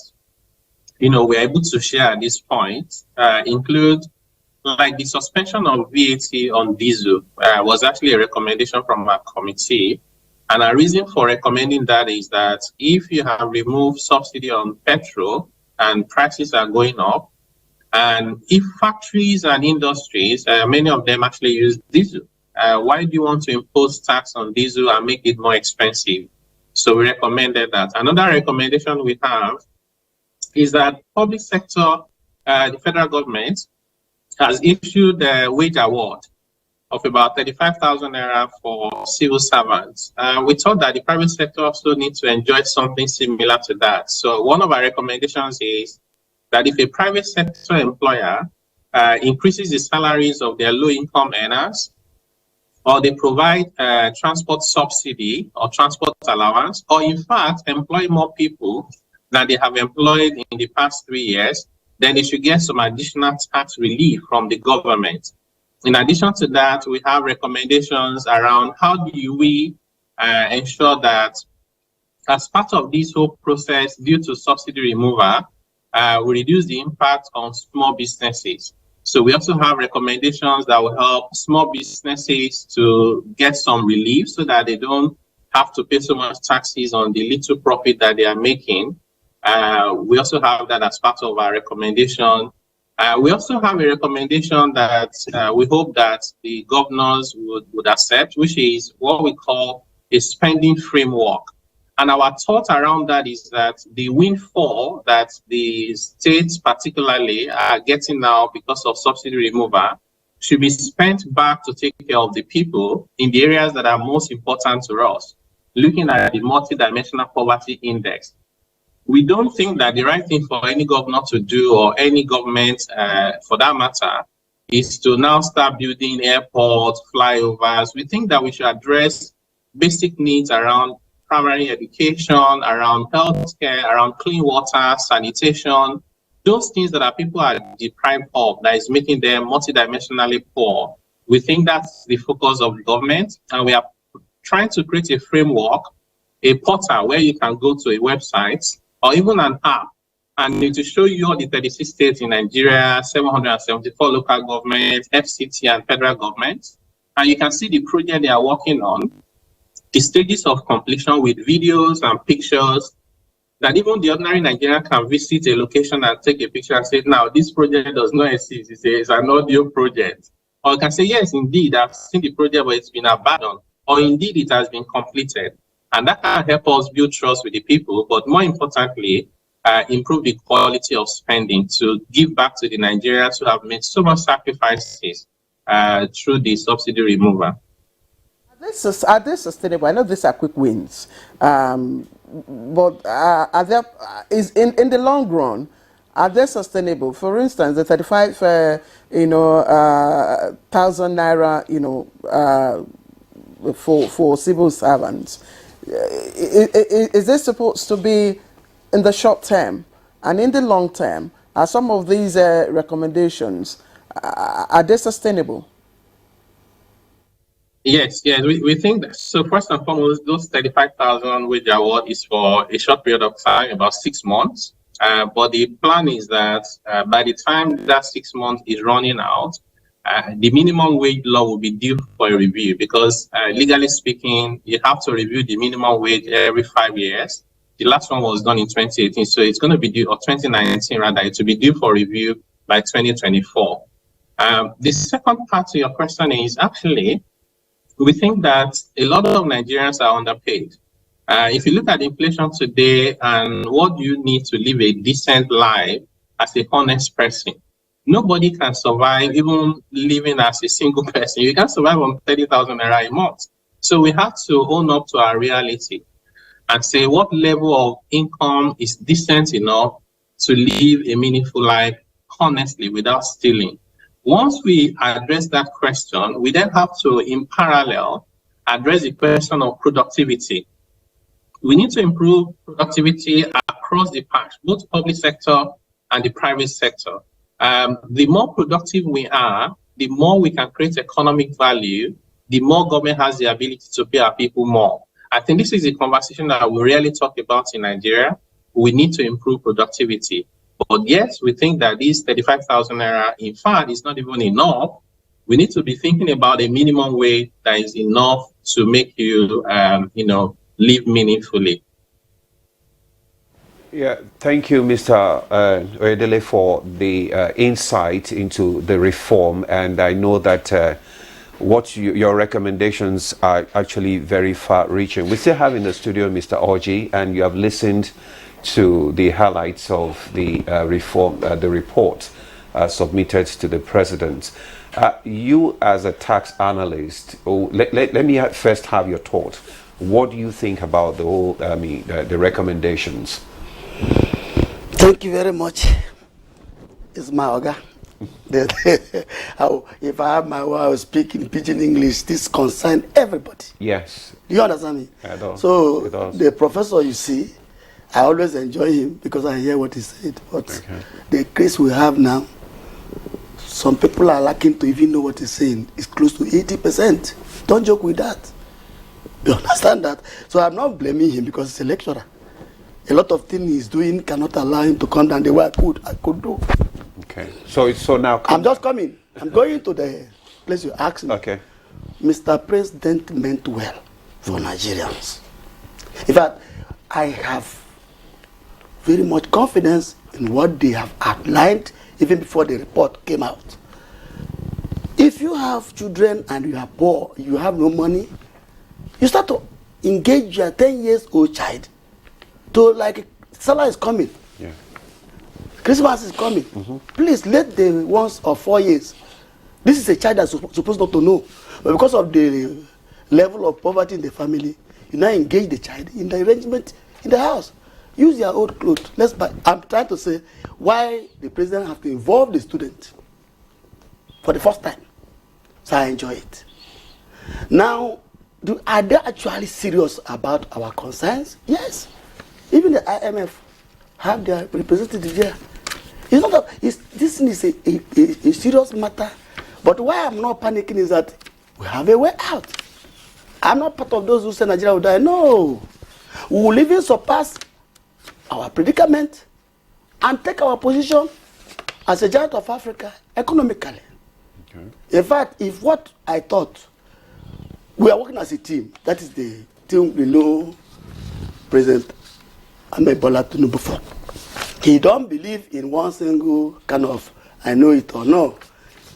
we're able to share at this point, include like the suspension of VAT on diesel was actually a recommendation from our committee. And our reason for recommending that is that if you have removed subsidy on petrol and prices are going up, and if factories and industries, many of them actually use diesel, why do you want to impose tax on diesel and make it more expensive? So we recommended that. Another recommendation we have is that public sector, the federal government, has issued a wage award of about 35,000 naira for civil servants. We thought that the private sector also needs to enjoy something similar to that. So one of our recommendations is that if a private sector employer increases the salaries of their low-income earners, or they provide transport subsidy or transport allowance, or in fact employ more people than they have employed in the past 3 years, then they should get some additional tax relief from the government. In addition to that, we have recommendations around how do we ensure that as part of this whole process, due to subsidy removal, we reduce the impact on small businesses. So we also have recommendations that will help small businesses to get some relief so that they don't have to pay so much taxes on the little profit that they are making. We also have that as part of our recommendation. We also have a recommendation that we hope that the governors would accept, which is what we call a spending framework. And our thought around that is that the windfall that the states particularly are getting now because of subsidy removal should be spent back to take care of the people in the areas that are most important to us, looking at the multidimensional poverty index. We don't think that the right thing for any governor to do, or any government for that matter, is to now start building airports, flyovers. We think that we should address basic needs around primary education, around healthcare, around clean water, sanitation, those things that our people are deprived of, that is making them multidimensionally poor. We think that's the focus of the government, and we are trying to create a framework, a portal where you can go to a website or even an app, and it will show you all the 36 states in Nigeria, 774 local governments, FCT and federal governments, and you can see the project they are working on, the stages of completion with videos and pictures, that even the ordinary Nigerian can visit a location and take a picture and say, now this project does not exist, it's an audio project. Or you can say, yes, indeed, I've seen the project, but it's been abandoned, or indeed it has been completed. And that can help us build trust with the people, but more importantly, improve the quality of spending to give back to the Nigerians who have made so much sacrifices through the subsidy removal. Are they sustainable? I know these are quick wins, but are there, in the long run, are they sustainable? For instance, the 35,000 naira, for civil servants, is this supposed to be in the short term? And in the long term, are some of these recommendations, are they sustainable? Yes, we think that. So first and foremost, those 35,000 wage award is for a short period of time, about 6 months. But the plan is that by the time that 6 months is running out, the minimum wage law will be due for a review, because legally speaking, you have to review the minimum wage every 5 years. The last one was done in 2018, so it's going to be due, or 2019 rather, it will be due for review by 2024. The second part to your question is actually, we think that a lot of Nigerians are underpaid. If you look at inflation today and what do you need to live a decent life as a honest person, nobody can survive, even living as a single person. You can't survive on 30,000 naira a month. So we have to own up to our reality and say what level of income is decent enough to live a meaningful life honestly without stealing. Once we address that question, we then have to, in parallel, address the question of productivity. We need to improve productivity across the patch, both public sector and the private sector. The more productive we are, the more we can create economic value, the more government has the ability to pay our people more. I think this is a conversation that we rarely talk about in Nigeria. We need to improve productivity. But yes, we think that this 35,000 naira, in fact, is not even enough. We need to be thinking about a minimum wage that is enough to make you, live meaningfully. Yeah, thank you, Mr. Oyedele, for the insight into the reform. And I know that your recommendations are actually very far-reaching. We still have in the studio Mr. Orji, and you have listened to the highlights of the reform, the report submitted to the president. You as a tax analyst, let me first have your thought. What do you think about the whole, the recommendations? Thank you very much. It's my Oga. If I have my way of speaking pidgin English, this concerns everybody. Yes. Do you understand me? I don't. So the professor, you see, I always enjoy him because I hear what he said. But the case we have now, some people are lacking to even know what he's saying. It's close to 80%. Don't joke with that. You understand that? So I'm not blaming him because he's a lecturer. A lot of things he's doing cannot allow him to come down the way I could do. Okay. So now I'm just coming. I'm going to the place you asked me. Okay. Mr. President meant well for Nigerians. In fact, I have very much confidence in what they have outlined even before the report came out. If you have children and you are poor, you have no money, you start to engage your 10-year-old child to, like, Salah is coming. Yeah. Christmas is coming. Please let the ones of 4 years. This is a child that's supposed not to know. But because of the level of poverty in the family, you now engage the child in the arrangement in the house. Use your old clothes. Let's buy. I'm trying to say why the president has to involve the student for the first time. So I enjoy it. Now, are they actually serious about our concerns? Yes. Even the IMF have their representative there. It's not that this is a serious matter. But why I'm not panicking is that we have a way out. I'm not part of those who say Nigeria will die. No. We will even surpass our predicament and take our position as a giant of Africa economically. Okay. In fact, if what I thought, we are working as a team, that is the team we know President Ahmed Bola Tinubu for. He don't believe in one single kind of, I know it or no.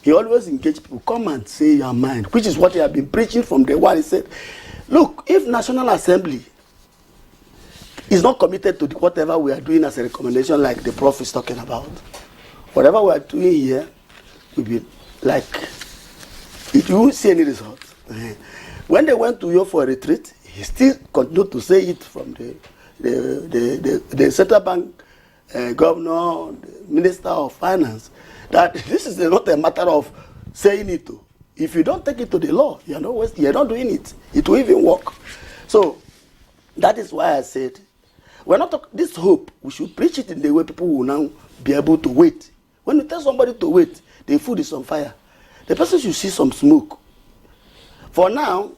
He always engage people, come and say your mind, which is what he has been preaching from day one. He said, look, if National Assembly is not committed to whatever we are doing as a recommendation, like the Prof is talking about, whatever we are doing here will be like, if you won't see any results. When they went to Europe for a retreat, he still continued to say it from the central bank governor, the minister of finance, that this is not a matter of saying it. If you don't take it to the law, you're not doing it. It will even work. So that is why I said, we're not talking this hope. We should preach it in the way people will now be able to wait. When you tell somebody to wait, the food is on fire. The person should see some smoke. For now,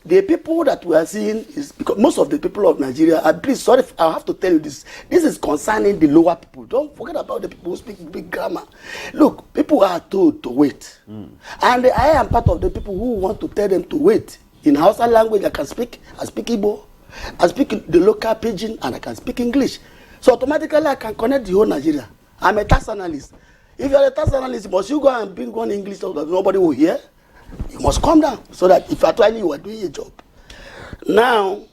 the people that we are seeing is because most of the people of Nigeria are, please, sorry, I have to tell you this. This is concerning the lower people. Don't forget about the people who speak big grammar. Look, people are told to wait. And I am part of the people who want to tell them to wait. In Hausa language, I speak Igbo, I speak the local pidgin, and I can speak English. So automatically, I can connect the whole Nigeria. I'm a tax analyst. If you're a tax analyst, must you go and bring one English so that nobody will hear? You must calm down so that if actually you are doing your job. Now,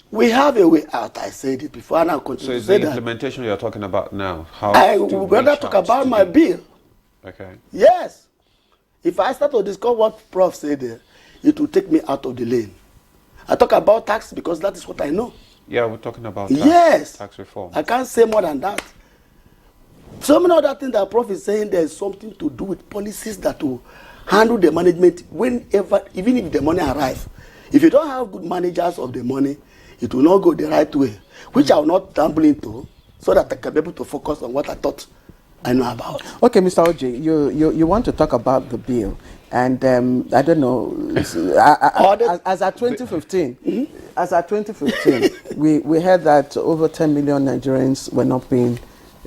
we have a way out. I said it before, and I'll continue to say that. So it's the implementation you're talking about now? I would rather talk about my bill. Okay. Yes. If I start to discuss what Prof said there, it will take me out of the lane. I talk about tax because that is what I know. Yeah, we're talking about tax reform. I can't say more than that. So many other things that Prof is saying, there's something to do with policies that will handle the management whenever, even if the money arrives. If you don't have good managers of the money, it will not go the right way, which I will not dabble into, so that I can be able to focus on what I thought I know about. Okay, Mr. Oji, you want to talk about the bill, and I don't know, as at 2015, we heard that over 10 million Nigerians were not paying.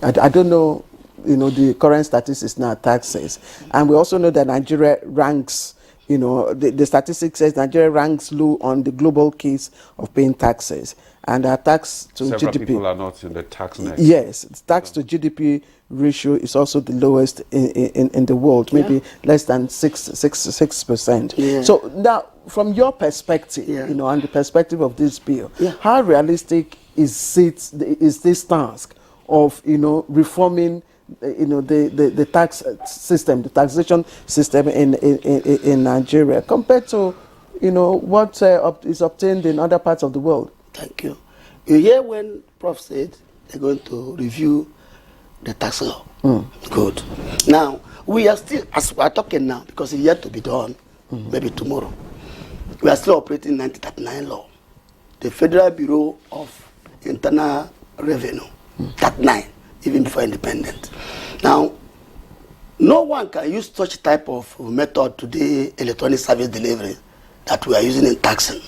I don't know, the current statistics now, taxes. And we also know that Nigeria ranks, the statistics says Nigeria ranks low on the global case of paying taxes. And our tax to Several GDP. people are not in the tax net. Yes, tax to GDP ratio is also the lowest in the world, maybe less than 6%. Yeah. So now, from your perspective, and the perspective of this bill, how realistic is this task of reforming the tax system, the taxation system in Nigeria compared to, what is obtained in other parts of the world? Thank you. You hear when Prof said they're going to review the tax law. Good. Now, we are still, as we are talking now, because it's yet to be done, maybe tomorrow, we are still operating 1939 law. The Federal Bureau of Internal Revenue, 39, even before independence. Now, no one can use such type of method today, electronic service delivery, that we are using in taxing.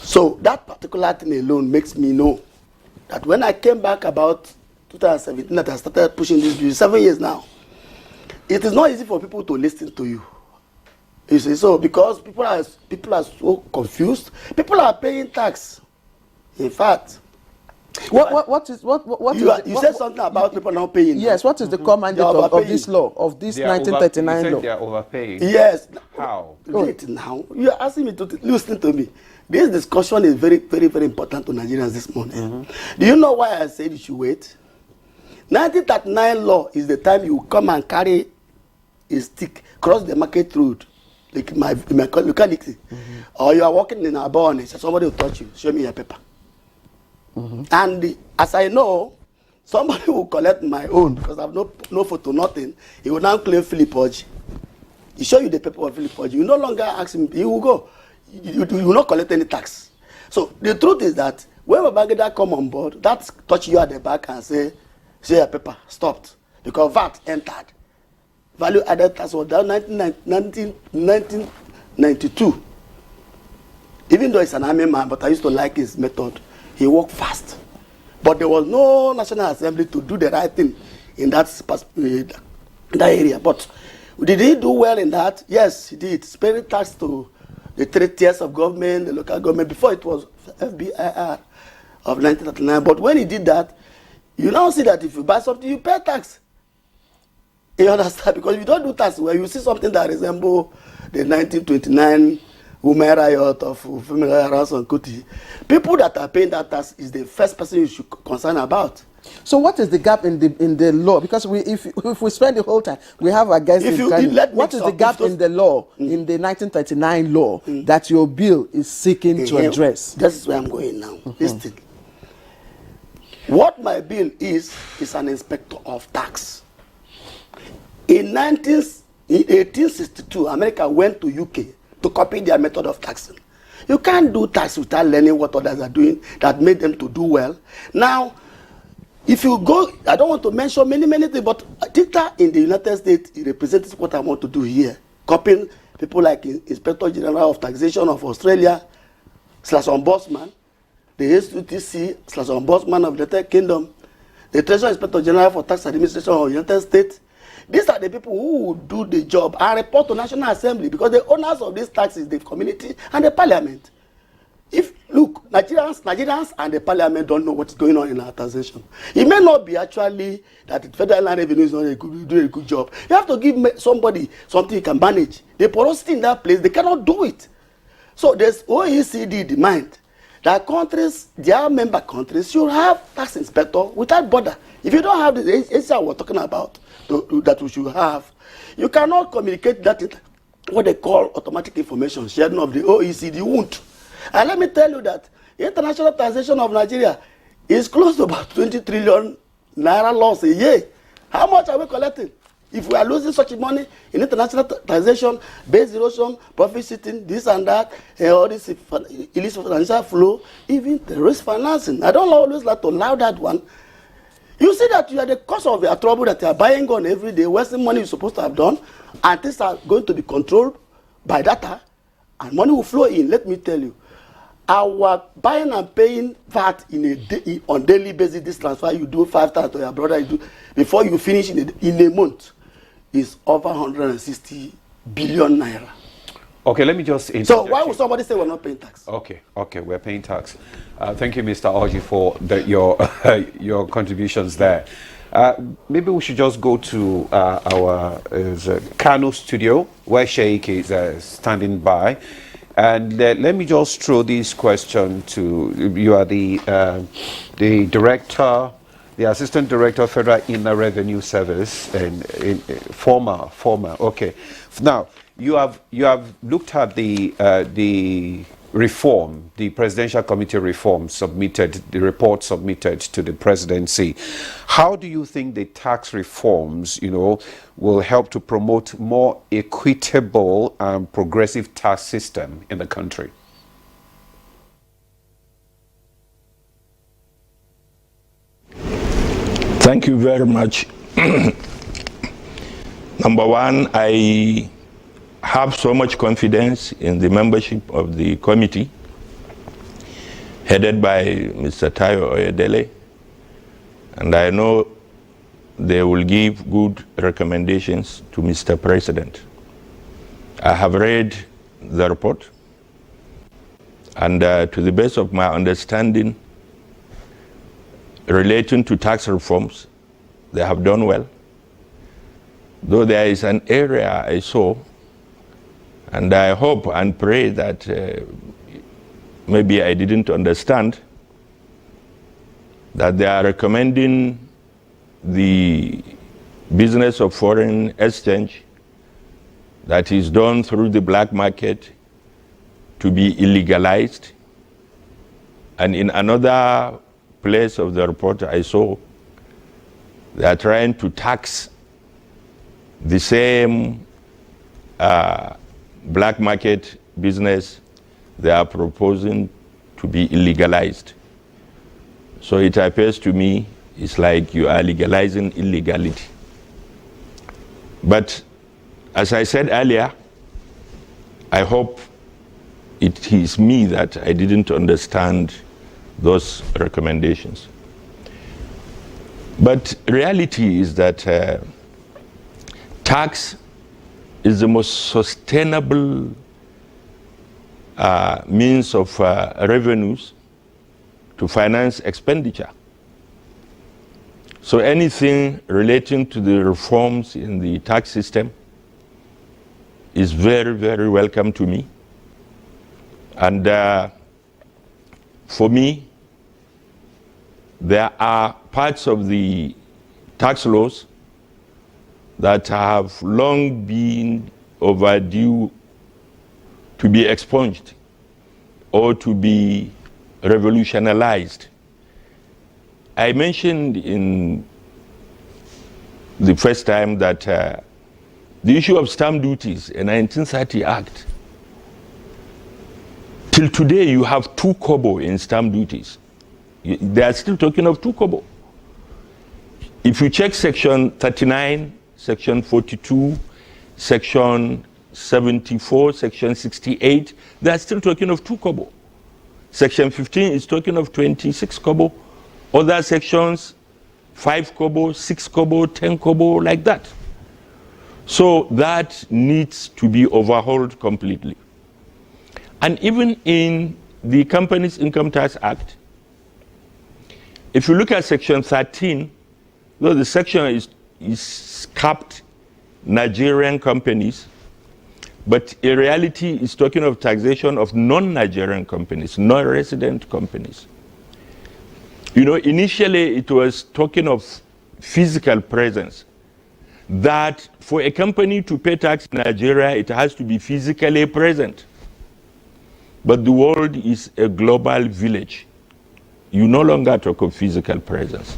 So that particular thing alone makes me know that when I came back about 2017, that I started pushing this bill, 7 years now, it is not easy for people to listen to you. You see, so because people are so confused, people are paying tax. In fact, you said something about people not paying. Yes, what is the core mandate of this law, of this 1939 law? They are overpaying. Yes. How? Wait now. You are asking me to listen to me. This discussion is very, very, very important to Nigerians this morning. Do you know why I said you should wait? 1939 law is the time you come and carry a stick, cross the market road, like my locality, or you are walking in a bar and somebody will touch you, show me your paper. And as I know, somebody will collect my own because I have no photo, nothing. He will now claim Philip Oji. He show you the paper of Philip Oji. You no longer ask him, he will go. You will not collect any tax. So the truth is that when Babangida come on board, that touch you at the back and say your paper stopped because VAT entered. Value added tax was down 1992. Even though he's an army man, but I used to like his method. He worked fast. But there was no National Assembly to do the right thing in that area. But did he do well in that? Yes, he did. Sparing tax to the 3 tiers of government, the local government. Before it was FBIR of 1939. But when he did that, you now see that if you buy something, you pay tax. You understand? Because if you don't do tax, well, you see something that resembles the 1929 women riot of female harass on Kuti. People that are paying that tax is the first person you should concern about. So what is the gap in the law? Because if we spend the whole time, we have a guest. What is the gap in the law, in the 1939 law, that your bill is seeking to address? This is where I'm going now. Listen. What my bill is an inspector of tax. In 1862, America went to UK to copy their method of taxing. You can't do tax without learning what others are doing that made them to do well. Now, if you go, I don't want to mention many things, but dictator in the United States represents what I want to do here. Copying people like Inspector General of Taxation of Australia, /Ombudsman, the SUTC, /Ombudsman of the United Kingdom, the Treasury Inspector General for Tax Administration of the United States. These are the people who do the job and report to National Assembly because the owners of these taxes, the community and the parliament. Look, Nigerians and the parliament don't know what's going on in our taxation. It may not be actually that the federal land revenue is not doing a good job. You have to give somebody something you can manage. The porosity in that place, they cannot do it. So there's OECD demand that countries, their member countries, should have tax inspector without border. If you don't have the agency we're talking about that we should have, you cannot communicate that in what they call automatic information sharing of the OECD. You won't. And let me tell you that international taxation of Nigeria is close to about 20 trillion naira loss a year. How much are we collecting? If we are losing such money in international taxation, base erosion, profit sitting, this and that, all this illicit financial flow, even terrorist financing. I don't always like to allow that one. You see that you are the cause of your trouble that you are buying gun every day, wasting money you're supposed to have done, and things are going to be controlled by data, and money will flow in. Let me tell you, our buying and paying VAT on daily basis, this transfer you do 5 times to your brother, you do before you finish in a month, is over 160 billion naira. Okay, let me just interject. So why would somebody say we're not paying tax? Okay, we're paying tax. Thank you, Mr. Oji, for your contributions there. Maybe we should just go to our Kano studio, where Sheikh is standing by. And let me just throw this question to you. Are the director the Assistant Director of Federal Inland Revenue Service, and former. Okay. Now you have looked at the reform, the Presidential Committee reform submitted, the report submitted to the presidency. How do you think the tax reforms, will help to promote more equitable and progressive tax system in the country? Thank you very much. Number one, I have so much confidence in the membership of the committee headed by Mr. Tayo Oyedele, and I know they will give good recommendations to Mr. President. I have read the report, and to the best of my understanding, relating to tax reforms, they have done well. Though there is an area I saw, and I hope and pray that maybe I didn't understand, that they are recommending the business of foreign exchange that is done through the black market to be illegalized. And in another place of the report I saw, they are trying to tax the same black market business they are proposing to be illegalized. So it appears to me it's like you are legalizing illegality. But as I said earlier, I hope it is me that I didn't understand those recommendations. But reality is that tax is the most sustainable means of revenues to finance expenditure. So anything relating to the reforms in the tax system is very, very welcome to me. And for me, there are parts of the tax laws that have long been overdue to be expunged or to be revolutionized. I mentioned in the first time that the issue of stamp duties, a 1930 Act, till today you have 2 kobo in stamp duties. They are still talking of 2 kobo. If you check section 39, section 42, section 74, section 68, they are still talking of 2 kobo. Section 15 is talking of 26 kobo. Other sections, 5 kobo, 6 kobo, 10 kobo, like that. So that needs to be overhauled completely. And even in the Companies Income Tax Act, if you look at section 13, though the section is capped Nigerian companies, but in reality it's talking of taxation of non-Nigerian companies, non-resident companies. Initially it was talking of physical presence, that for a company to pay tax in Nigeria, it has to be physically present. But the world is a global village. You no longer talk of physical presence.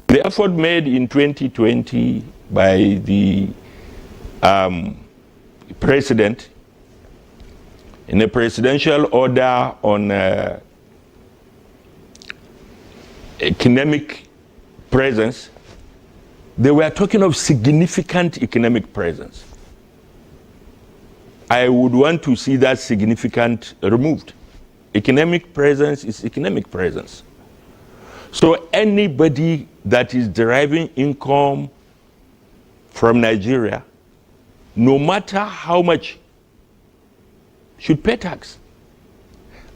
The effort made in 2020 by the president in a presidential order on economic presence, they were talking of significant economic presence. I would want to see that significant removed. Economic presence is economic presence. So anybody that is deriving income from Nigeria, no matter how much, should pay tax.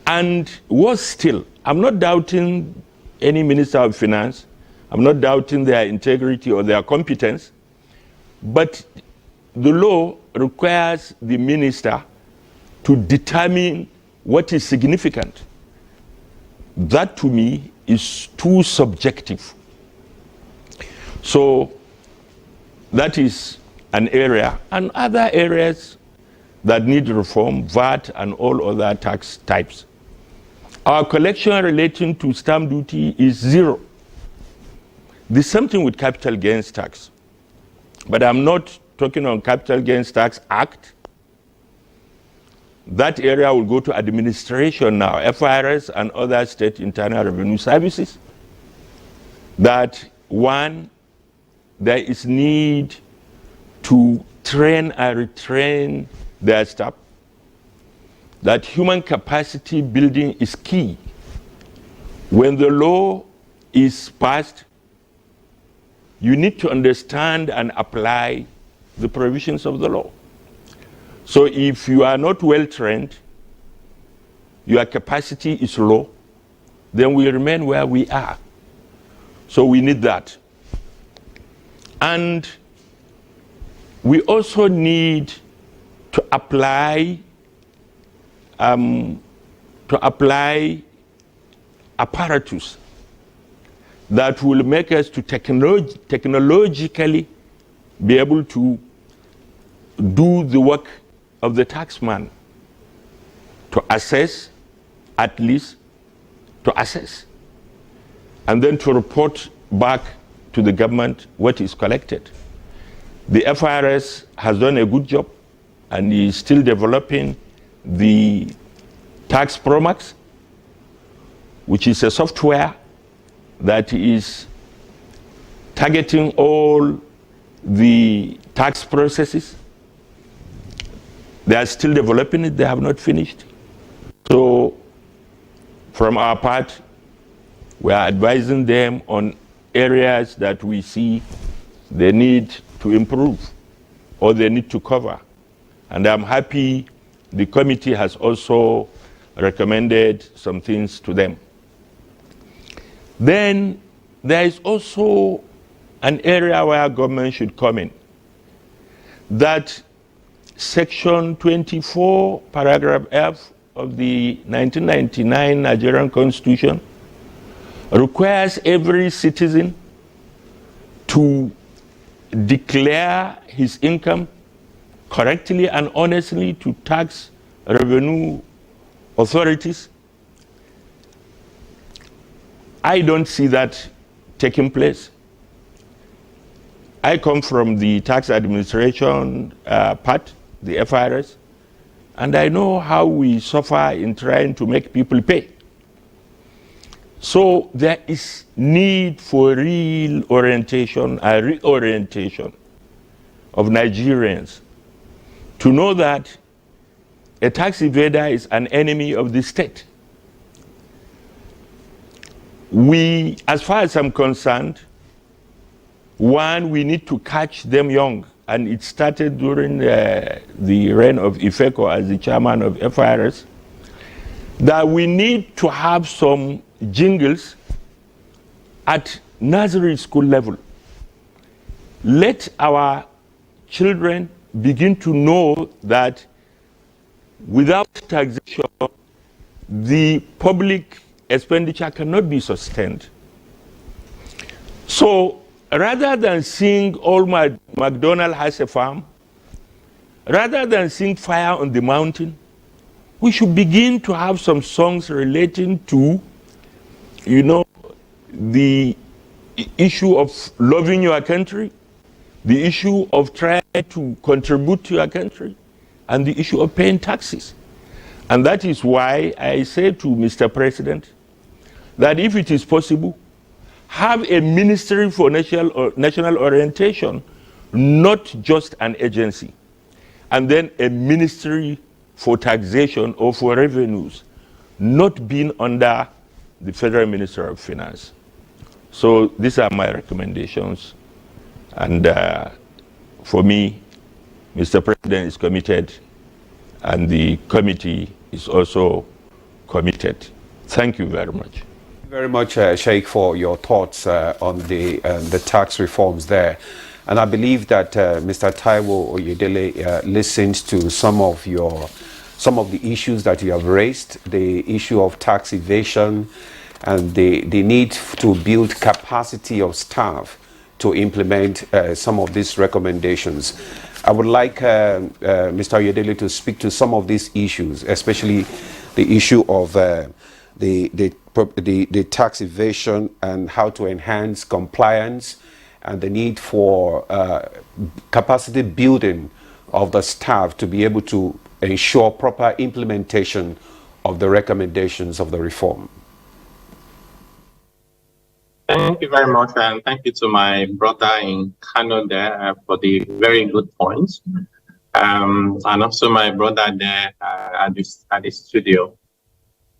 And worse still, I'm not doubting any Minister of Finance, I'm not doubting their integrity or their competence, but the law requires the minister to determine what is significant. That to me is too subjective. So that is an area, and other areas that need reform, VAT and all other tax types. Our collection relating to stamp duty is zero. The same thing with capital gains tax. But I'm not talking on Capital Gains Tax Act. That area will go to administration now, FIRS and other state internal revenue services. That one, there is need to train and retrain their staff. That human capacity building is key. When the law is passed, you need to understand and apply the provisions of the law. So if you are not well trained, your capacity is low, then we remain where we are. So we need that. And we also need to apply apparatus that will make us to technologically be able to do the work of the taxman, to assess, at least to assess, and then to report back to the government what is collected. The FIRS has done a good job and is still developing the Tax Promax, which is a software that is targeting all the tax processes. They are still developing it, they have not finished. So from our part, we are advising them on areas that we see they need to improve or they need to cover. And I'm happy the committee has also recommended some things to them. Then there is also an area where government should come in. That Section 24, paragraph F of the 1999 Nigerian Constitution requires every citizen to declare his income correctly and honestly to tax revenue authorities. I don't see that taking place. I come from the tax administration part, the FIRS, and I know how we suffer in trying to make people pay. So there is need for real orientation, a reorientation of Nigerians to know that a tax evader is an enemy of the state. We, as far as I'm concerned, one, we need to catch them young. And it started during the reign of Ifeko as the chairman of FIRS, that we need to have some jingles at nursery school level. Let our children begin to know that without taxation, the public expenditure cannot be sustained. So rather than sing "All MacDonald has a farm," rather than sing "Fire on the Mountain," we should begin to have some songs relating to, you know, the issue of loving your country, the issue of trying to contribute to your country, and the issue of paying taxes. And that is why I say to Mr. President that if it is possible, have a ministry for national orientation, not just an agency, and then a ministry for taxation or for revenues, not being under the Federal Minister of Finance. So these are my recommendations. And for me, Mr. President is committed, and the committee is also committed. Thank you very much. Thank you very much, Sheikh, for your thoughts on the tax reforms there. And I believe that Mr. Taiwo Oyedele listens to some of the issues that you have raised, the issue of tax evasion and the need to build capacity of staff to implement some of these recommendations. I would like Mr. Oyedele to speak to some of these issues, especially the issue of the tax evasion and how to enhance compliance, and the need for capacity building of the staff to be able to ensure proper implementation of the recommendations of the reform. Thank you very much, and thank you to my brother in Kano there for the very good points, and also my brother there at the studio.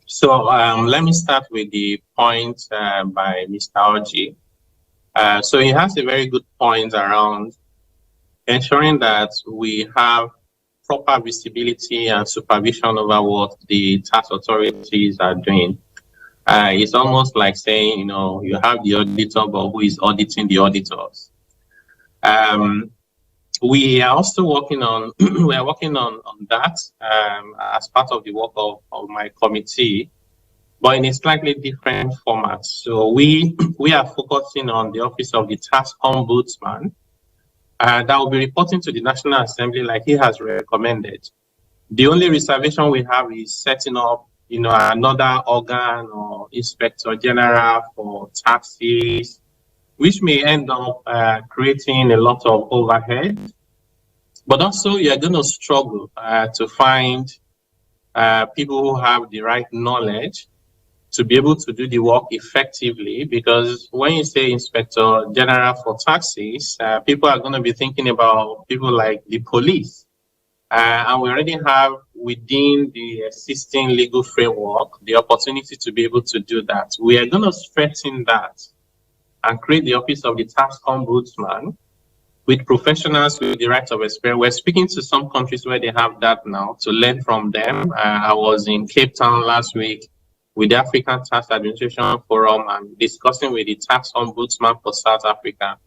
So let me start with the point by Mr. Oji. So he has a very good point around ensuring that we have proper visibility and supervision over what the tax authorities are doing. It's almost like saying, you know, you have the auditor, but who is auditing the auditors? We are also working on that as part of the work of my committee, but in a slightly different format. So we are focusing on the Office of the Tax Ombudsman that will be reporting to the National Assembly like he has recommended. The only reservation we have is setting up, you know, another organ or inspector general for taxes, which may end up creating a lot of overhead. But also, you're going to struggle to find people who have the right knowledge to be able to do the work effectively, because when you say Inspector General for Taxes, people are going to be thinking about people like the police. And we already have within the existing legal framework the opportunity to be able to do that. We are going to strengthen that and create the Office of the Tax Ombudsman with professionals with the right of experience. We're speaking to some countries where they have that now to learn from them. I was in Cape Town last week with the African Tax Administration Forum and discussing with the Tax Ombudsman for South Africa.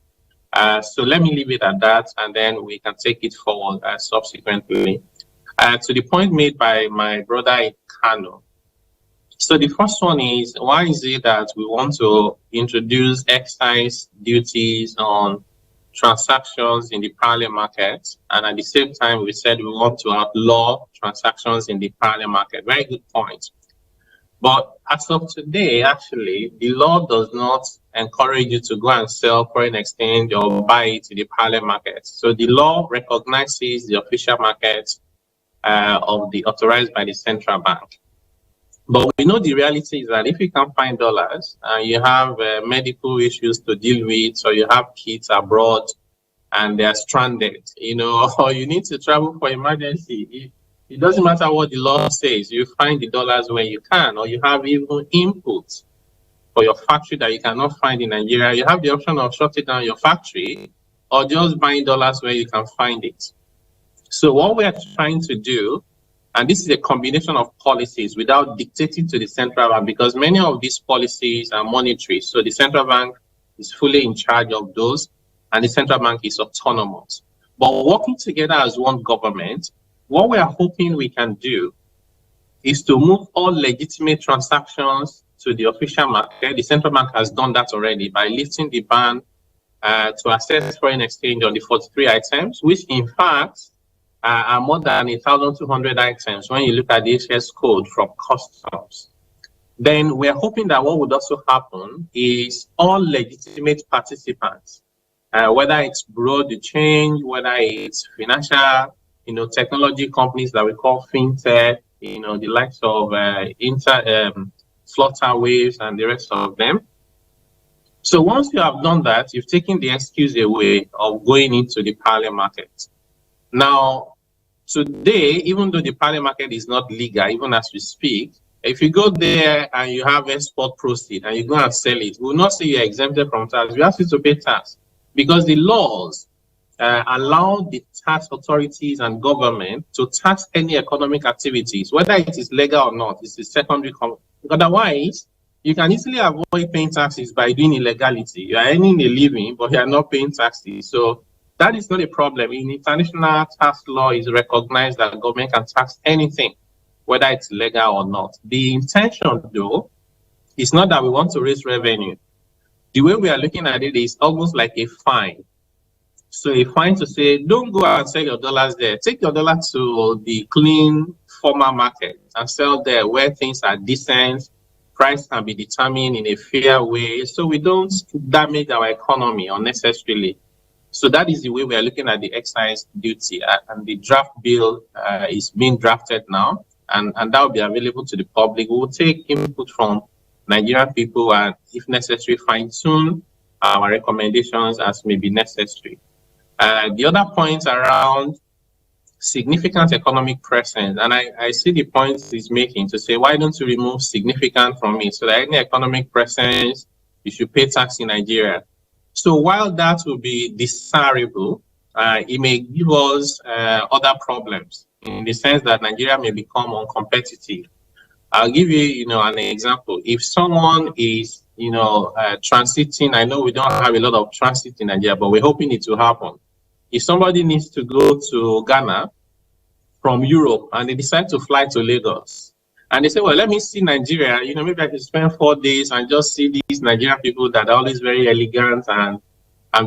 So let me leave it at that, and then we can take it forward subsequently. To the point made by my brother in Kano. So the first one is, why is it that we want to introduce excise duties on transactions in the parallel market, and at the same time we said we want to outlaw transactions in the parallel market? Very good point. But as of today, actually, the law does not encourage you to go and sell foreign exchange or buy it in the parallel market. So the law recognizes the official market of the authorized by the central bank. But we know the reality is that if you can't find dollars and you have medical issues to deal with, or you have kids abroad and they're stranded, you know, or you need to travel for emergency, it doesn't matter what the law says, you find the dollars where you can, or you have even inputs for your factory that you cannot find in Nigeria. You have the option of shutting down your factory or just buying dollars where you can find it. So what we are trying to do, and this is a combination of policies without dictating to the central bank, because many of these policies are monetary. So the central bank is fully in charge of those, and the central bank is autonomous. But working together as one government, what we are hoping we can do is to move all legitimate transactions to the official market. The central bank has done that already by lifting the ban to access foreign exchange on the 43 items, which in fact are more than 1,200 items when you look at the HS code from customs. Then we're hoping that what would also happen is all legitimate participants, whether it's bureau de change, whether it's financial, you know, technology companies that we call fintech, you know, the likes of Flutterwaves and the rest of them. So once you have done that, you've taken the excuse away of going into the parallel market. Now, today, even though the parallel market is not legal, even as we speak, if you go there and you have export proceed and you go and sell it, we will not say you're exempted from tax. We ask you to pay tax, because the laws allow the tax authorities and government to tax any economic activities, whether it is legal or not. It's a secondary. Otherwise, you can easily avoid paying taxes by doing illegality. You are earning a living, but you are not paying taxes. So that is not a problem. In international tax law, is recognized that government can tax anything, whether it's legal or not. The intention, though, is not that we want to raise revenue. The way we are looking at it is almost like a fine. So a fine to say, don't go and sell your dollars there. Take your dollar to the clean formal market and sell there where things are decent, price can be determined in a fair way, so we don't damage our economy unnecessarily. So that is the way we are looking at the excise duty, and the draft bill is being drafted now, and that will be available to the public. We will take input from Nigerian people and, if necessary, fine-tune our recommendations as may be necessary. The other points around significant economic presence, and I see the points he's making to say, why don't you remove significant from it so that any economic presence, you should pay tax in Nigeria. So while that will be desirable, it may give us other problems in the sense that Nigeria may become uncompetitive. I'll give you, an example. If someone is, transiting, I know we don't have a lot of transit in Nigeria, but we're hoping it will happen. If somebody needs to go to Ghana from Europe and they decide to fly to Lagos, and they say, well, let me see Nigeria, maybe I can spend 4 days and just see these Nigerian people that are always very elegant and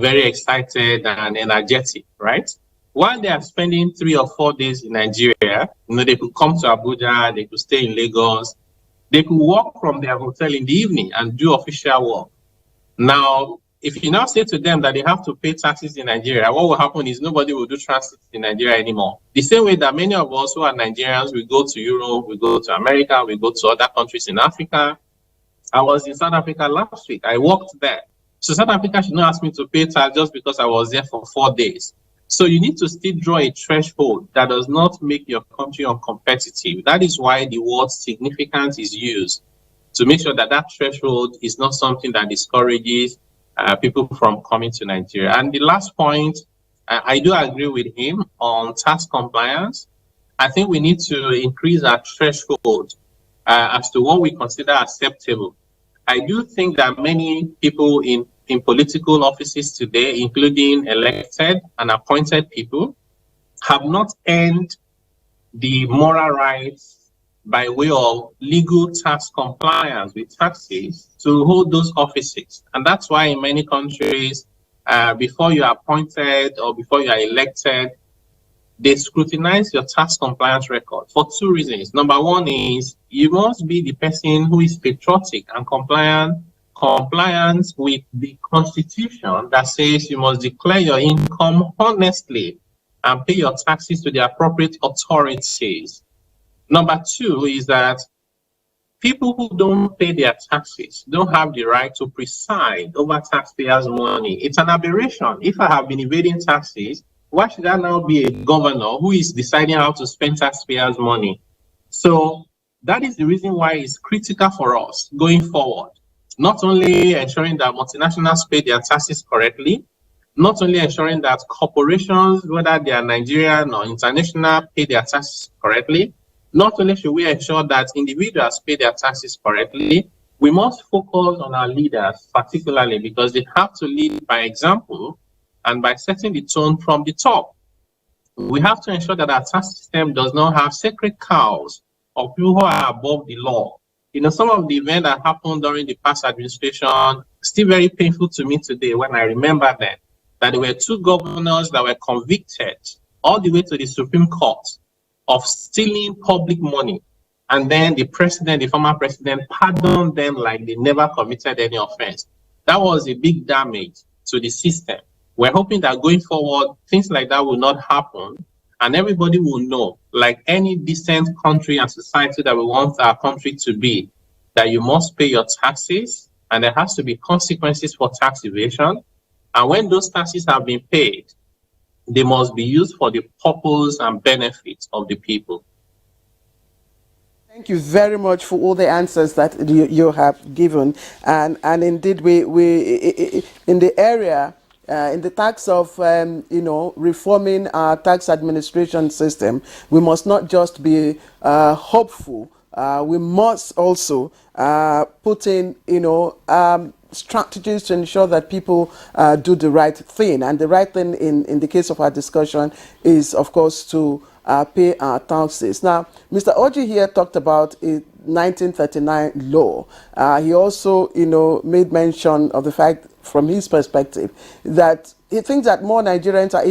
very excited and energetic, right? While they are spending 3 or 4 days in Nigeria, they could come to Abuja, they could stay in Lagos, they could walk from their hotel in the evening and do official work. Now, if you now say to them that they have to pay taxes in Nigeria, what will happen is nobody will do transit in Nigeria anymore. The same way that many of us who are Nigerians, we go to Europe, we go to America, we go to other countries in Africa. I was in South Africa last week. I worked there. So South Africa should not ask me to pay tax just because I was there for 4 days. So you need to still draw a threshold that does not make your country uncompetitive. That is why the word significant is used, to make sure that that threshold is not something that discourages people from coming to Nigeria. And the last point, I do agree with him on tax compliance. I think we need to increase our threshold as to what we consider acceptable. I do think that many people in political offices today, including elected and appointed people, have not earned the moral rights by way of legal tax compliance with taxes to hold those offices. And that's why in many countries, before you are appointed or before you are elected, they scrutinize your tax compliance record for 2 reasons. Number one is you must be the person who is patriotic and compliant with the constitution that says you must declare your income honestly and pay your taxes to the appropriate authorities. Number 2 is that people who don't pay their taxes don't have the right to preside over taxpayers' money. It's an aberration. If I have been evading taxes, why should I now be a governor who is deciding how to spend taxpayers' money? So that is the reason why it's critical for us going forward. Not only ensuring that multinationals pay their taxes correctly, not only ensuring that corporations, whether they are Nigerian or international, pay their taxes correctly, not only should we ensure that individuals pay their taxes correctly, we must focus on our leaders particularly because they have to lead by example and by setting the tone from the top. We have to ensure that our tax system does not have sacred cows or people who are above the law. Some of the events that happened during the past administration, still very painful to me today when I remember them, that there were 2 governors that were convicted all the way to the Supreme Court of stealing public money. And then the former president, pardoned them like they never committed any offense. That was a big damage to the system. We're hoping that going forward, things like that will not happen. And everybody will know, like any decent country and society that we want our country to be, that you must pay your taxes and there has to be consequences for tax evasion. And when those taxes have been paid, they must be used for the purpose and benefit of the people. Thank you very much for all the answers that you have given. And indeed, we in the area, in the tax of, reforming our tax administration system, we must not just be hopeful. We must also put in, strategies to ensure that people do the right thing. And the right thing in the case of our discussion is, of course, to pay our taxes. Now, Mr. Oji here talked about 1939 law, he also, made mention of the fact, from his perspective, that he thinks that more Nigerians are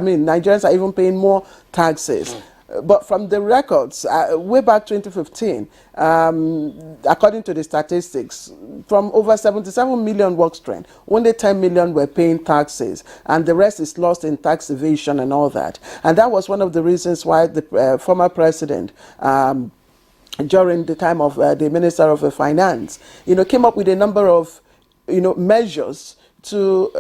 Nigerians are even paying more taxes. But from the records, way back 2015, according to the statistics, from over 77 million work strength, only 10 million were paying taxes, and the rest is lost in tax evasion and all that. And that was one of the reasons why the former president, during the time of the Minister of Finance, came up with a number of, measures to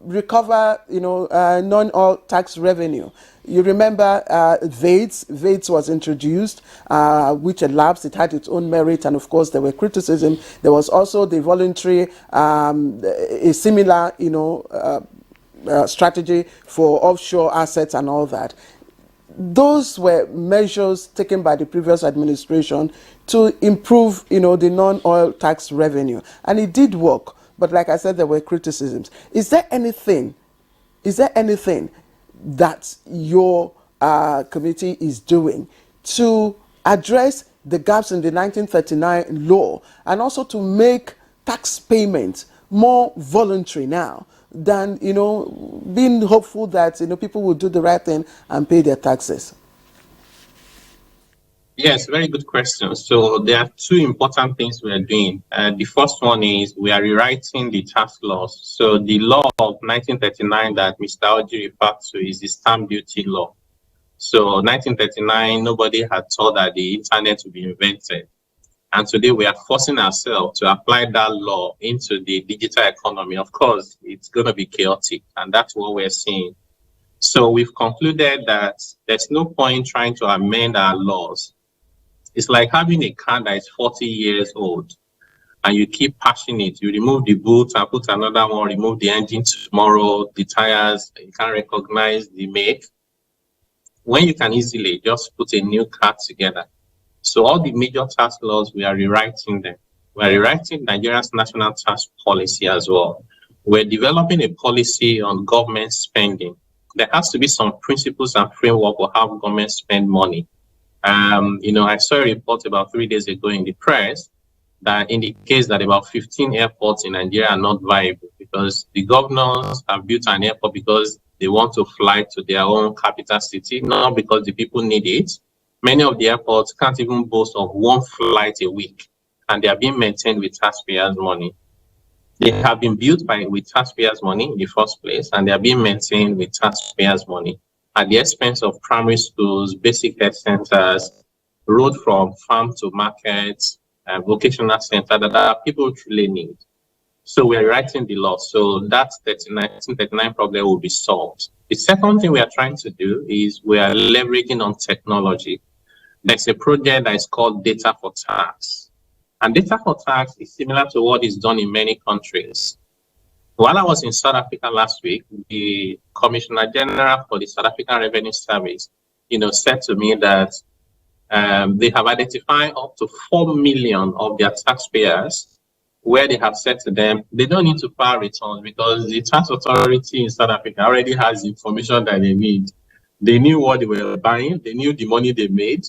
recover, non-oil tax revenue. You remember VATES was introduced, which elapsed. It had its own merit, and of course there were criticism. There was also the voluntary, a similar, strategy for offshore assets and all that. Those were measures taken by the previous administration to improve, the non-oil tax revenue, and it did work. But like I said, there were criticisms. Is there anything that your committee is doing to address the gaps in the 1939 law, and also to make tax payments more voluntary now than, being hopeful that, people will do the right thing and pay their taxes? Yes, very good question. So there are two important things we are doing. The first one is we are rewriting the tax laws. So the law of 1939 that Mr. Oji referred to is the stamp duty law. So 1939, nobody had thought that the internet would be invented. And today we are forcing ourselves to apply that law into the digital economy. Of course, it's going to be chaotic, and that's what we're seeing. So we've concluded that there's no point trying to amend our laws. It's like having a car that is 40 years old and you keep patching it. You remove the boot and put another one, remove the engine tomorrow, the tires, you can't recognize the make. When you can easily just put a new car together. So all the major tax laws, we are rewriting them. We are rewriting Nigeria's national tax policy as well. We're developing a policy on government spending. There has to be some principles and framework for how government spend money. I saw a report about 3 days ago in the press that indicates that about 15 airports in Nigeria are not viable because the governors have built an airport because they want to fly to their own capital city, not because the people need it. Many of the airports can't even boast of one flight a week, and they are being maintained with taxpayers' money. They have been built with taxpayers' money in the first place, and they are being maintained with taxpayers' money at the expense of primary schools, basic health centers, road from farm to market, vocational center that people truly need. So we are writing the law. So that 1939 problem will be solved. The second thing we are trying to do is we are leveraging on technology. There's a project that is called Data for Tax. And Data for Tax is similar to what is done in many countries. While I was in South Africa last week, the Commissioner General for the South African Revenue Service, said to me that they have identified up to 4 million of their taxpayers where they have said to them, they don't need to file returns because the tax authority in South Africa already has information that they need. They knew what they were buying. They knew the money they made.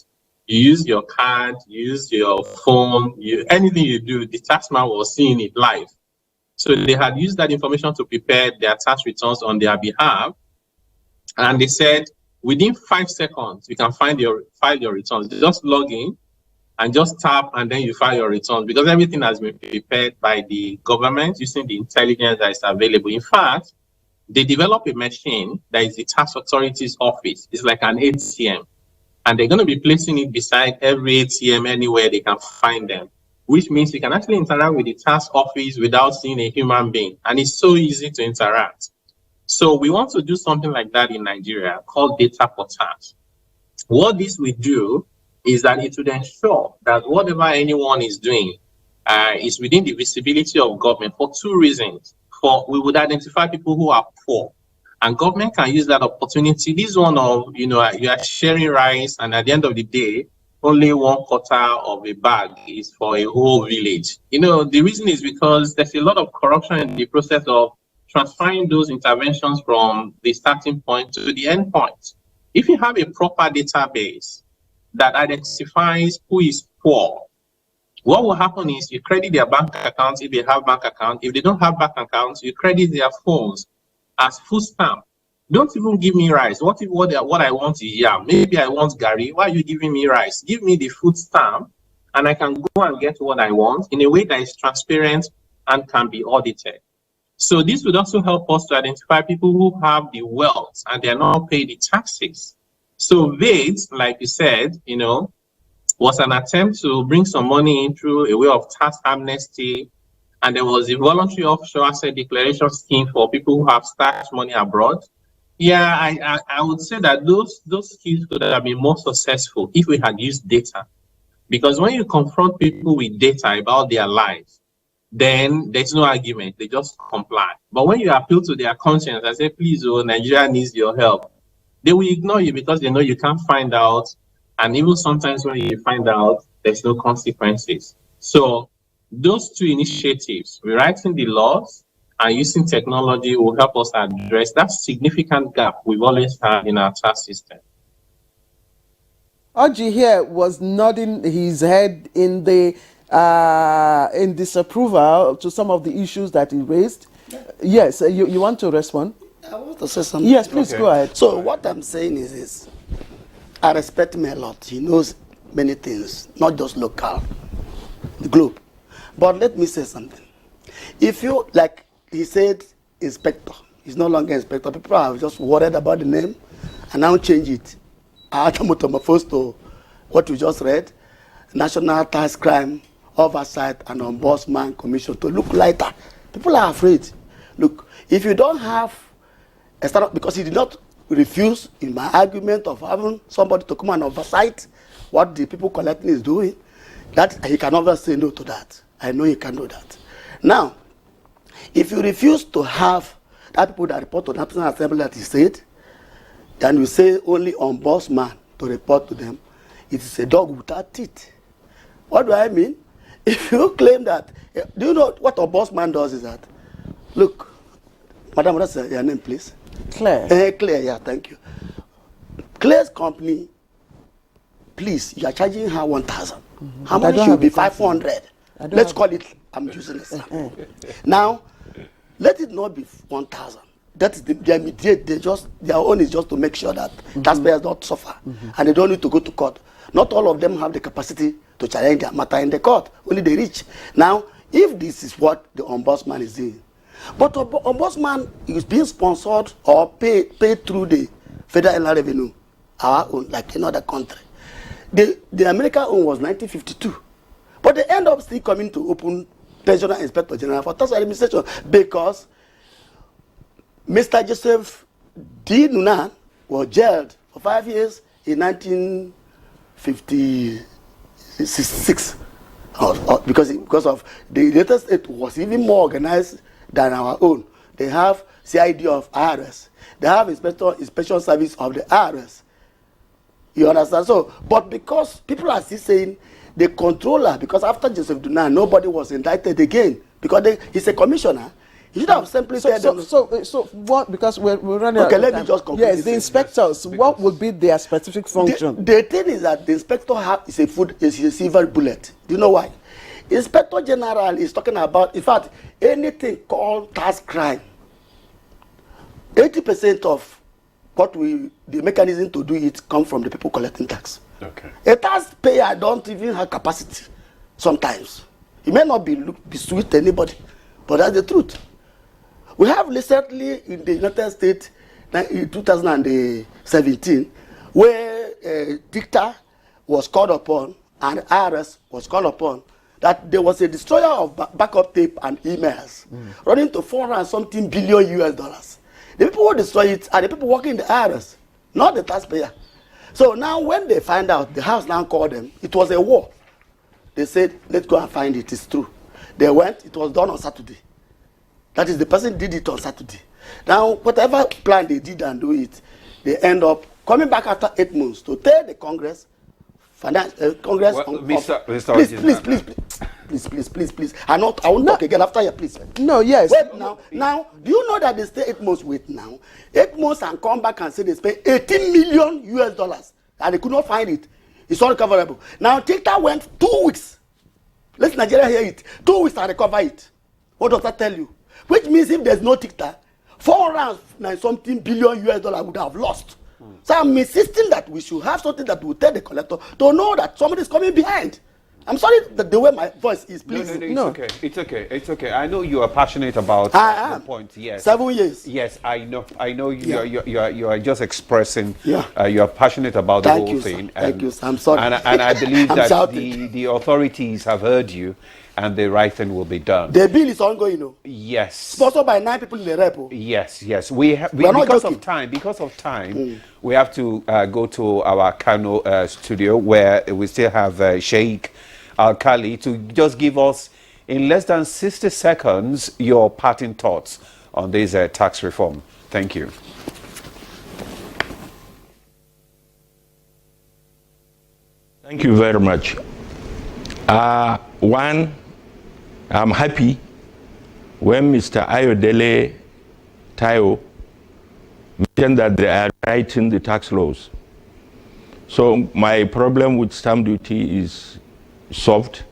You use your card, you use your phone, anything you do, the taxman was seeing it live. So they had used that information to prepare their tax returns on their behalf. And they said, within 5 seconds, you can file your returns. Just log in and just tap, and then you file your returns because everything has been prepared by the government using the intelligence that is available. In fact, they developed a machine that is the tax authority's office. It's like an ATM. And they're going to be placing it beside every ATM anywhere they can find them, which means you can actually interact with the tax office without seeing a human being. And it's so easy to interact. So we want to do something like that in Nigeria called Data for Tax. What this will do is that it will ensure that whatever anyone is doing is within the visibility of government for two reasons. We would identify people who are poor, and government can use that opportunity. This one of, you are sharing rice, and at the end of the day, only 1/4 of a bag is for a whole village. The reason is because there's a lot of corruption in the process of transferring those interventions from the starting point to the end point. If you have a proper database that identifies who is poor What will happen is you credit their bank accounts if they have bank accounts. If they don't have bank accounts, you credit their phones as food stamp. Don't even give me rice. What I want is yam. Maybe I want gari. Why are you giving me rice? Give me the food stamp, and I can go and get what I want in a way that is transparent and can be audited. So this would also help us to identify people who have the wealth and they are not paying the taxes. So VAT, like you said, was an attempt to bring some money in through a way of tax amnesty. And there was a voluntary offshore asset declaration scheme for people who have stashed money abroad. Yeah, I would say that those schemes could have been more successful if we had used data. Because when you confront people with data about their lives, then there's no argument, they just comply. But when you appeal to their conscience and say, please, Nigeria needs your help, they will ignore you because they know you can't find out. And even sometimes when you find out, there's no consequences. So those two initiatives, rewriting the laws and using technology, will help us address that significant gap we've always had in our tax system. Oji here was nodding his head in disapproval to some of the issues that he raised. Yes, you want to respond? I want to say something. Yes, please go ahead. So what I'm saying is this. I respect him a lot. He knows many things, not just local, the globe. But let me say something. If you, like he said, inspector, he's no longer inspector. People are just worried about the name and now change it. Metamorphose to what you just read, National Tax Crime Oversight and Ombudsman Commission, to look lighter. People are afraid. Look, if you don't have a startup, because he did not refuse in my argument of having somebody to come and oversight what the people collecting is doing, that he can never say no to that. I know he can do that. Now, if you refuse to have that people that report to the National Assembly that he said, and you say only ombudsman to report to them, it is a dog without teeth. What do I mean? If you claim that, do you know what ombudsman does is that? Look, madam, what's your name, please? Claire. Claire, yeah, thank you. Claire's company, please, you are charging her 1,000. How much should be 500? Let's call it, I'm using this. Now, let it not be 1,000. That is their immediate, their own is just to make sure that taxpayers don't suffer and they don't need to go to court. Not all of them have the capacity to challenge their matter in the court, only the rich. Now, if this is what the ombudsman is doing, but ombudsman is being sponsored or paid through the federal revenue, our own, like in other country. The American own was 1952, but they end up still coming to open Treasurer Inspector General for Tax Administration because Mr. Joseph D. Nunan was jailed for 5 years in 1956 because of the United States was even more organized than our own. They have CID of IRS. They have inspection service of the IRS. You understand? So, but because people are still saying the controller, because after Joseph Dunan, nobody was indicted again because he's a commissioner. He should have simply said them. So what? Because we're running out of time. Let me just complete. Yes, the inspectors. What would be their specific function? The thing is that the inspector is a silver bullet. Do you know why? Inspector General is talking about, in fact, anything called tax crime. 80% of what the mechanism to do it come from the people collecting tax. Okay. A taxpayer don't even have capacity sometimes. It may not be sweet to anybody, but that's the truth. We have recently in the United States in 2017 where a dictator was called upon and IRS was called upon that there was a destroyer of backup tape and emails running to $400-something billion US. The people who destroy it are the people working in the IRS, not the taxpayer. So now when they find out, the House now called them, it was a war. They said, let's go and find it, it's true. They went, it was done on Saturday. That is, the person did it on Saturday. Now, whatever plan they did and do it, they end up coming back after 8 months to tell the Congress, Congress. Well, Mr. Please. I won't talk again after you, please. No, yes. Wait now, do you know that they stay 8 months wait now? 8 months and come back and say they spent $18 million US and they could not find it. It's unrecoverable. Now, TikTok went 2 weeks Let Nigeria hear it. 2 weeks and recover it. What does that tell you? Which means if there's no TikTok, 409 something billion US dollar would have lost. So I'm insisting that we should have something that will tell the collector to know that somebody is coming behind. I'm sorry that the way my voice is, please. No, it's okay. It's okay. It's okay. I know you are passionate about the point. Yes. 7 years. Yes, I know. I know you are just expressing. Yeah. You are passionate about the whole thing. Thank you. I'm sorry. And I believe that the authorities have heard you, and the right thing will be done. The bill is ongoing, you know. Yes. Sponsored by 9 people in the repo. Yes. Because of time, we have to go to our Kano studio where we still have Sheikh Al-Kali to just give us, in less than 60 seconds, your parting thoughts on this tax reform. Thank you. Thank you very much. One, I'm happy when Mr. Ayodele Tayo mentioned that they are writing the tax laws. So my problem with stamp duty is solved,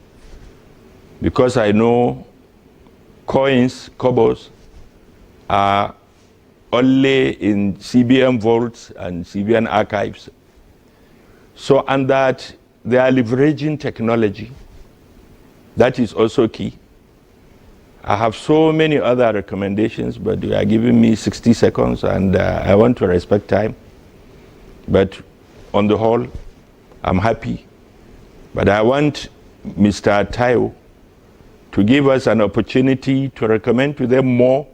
because I know coins, kobos, are only in CBN vaults and CBN archives. So, and that they are leveraging technology. That is also key. I have so many other recommendations, but you are giving me 60 seconds, and I want to respect time. But on the whole, I'm happy. But I want Mr. Tayo to give us an opportunity to recommend to them more,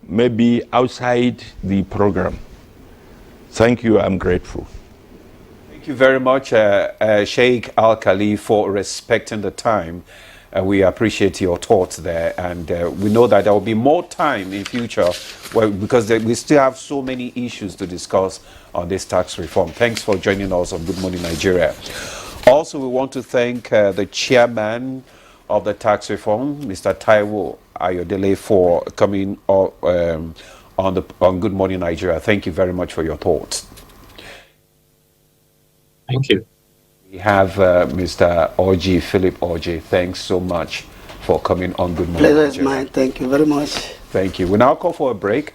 maybe outside the program. Thank you, I'm grateful. Thank you very much, Sheikh Al-Kali, for respecting the time. We appreciate your thoughts there, and we know that there will be more time in future because we still have so many issues to discuss on this tax reform. Thanks for joining us on Good Morning Nigeria. Also, we want to thank the chairman of the tax reform, Mr. Taiwo Ayodele, for coming on Good Morning Nigeria. Thank you very much for your thoughts. Thank you. We have Mr. Orji, Philip Orji. Thanks so much for coming on Good Morning Pleasure Nigeria. is mine. Thank you very much. Thank you. We now call for a break.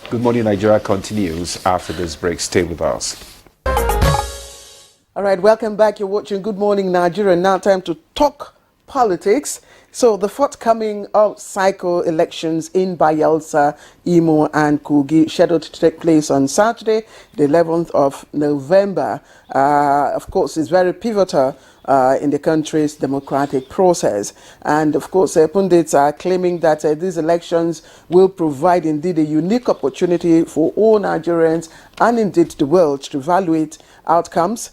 Good Morning Nigeria continues after this break. Stay with us. All right, welcome back. You're watching Good Morning Nigeria. Now time to talk politics. So the forthcoming cycle elections in Bayelsa, Imo and Kogi scheduled to take place on Saturday, the 11th of November. Of course, it's very pivotal in the country's democratic process. And of course, pundits are claiming that these elections will provide indeed a unique opportunity for all Nigerians and indeed the world to evaluate outcomes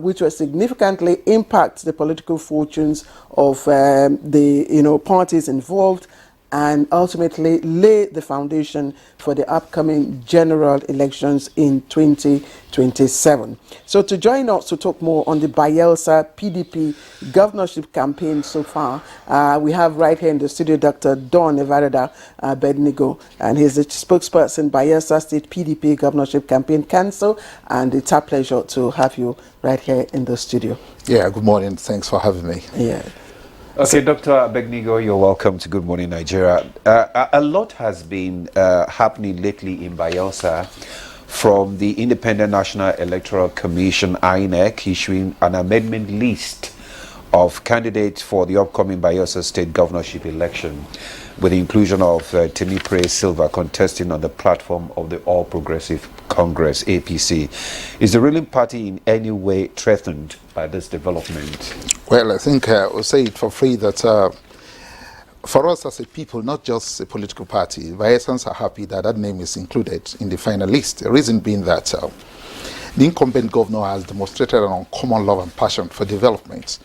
which will significantly impact the political fortunes of the parties involved, and ultimately lay the foundation for the upcoming general elections in 2027. So to join us to talk more on the Bayelsa PDP governorship campaign so far, we have right here in the studio Dr. Don Evarida Bednigo, and he's the spokesperson Bayelsa State PDP Governorship Campaign Council, and it's a pleasure to have you right here in the studio. Yeah, good morning. Thanks for having me. Yeah. Okay, Dr. Begnigo, you're welcome to Good Morning Nigeria. A lot has been happening lately in Bayelsa, from the Independent National Electoral Commission, INEC, issuing an amendment list of candidates for the upcoming Bayelsa State governorship election, with the inclusion of Temipre Silva contesting on the platform of the All Progressive Congress, APC. Is the ruling party in any way threatened by this development? Well, I think we'll say it for free that for us as a people, not just a political party, Bayelsans are happy that that name is included in the final list. The reason being that the incumbent governor has demonstrated an uncommon love and passion for development,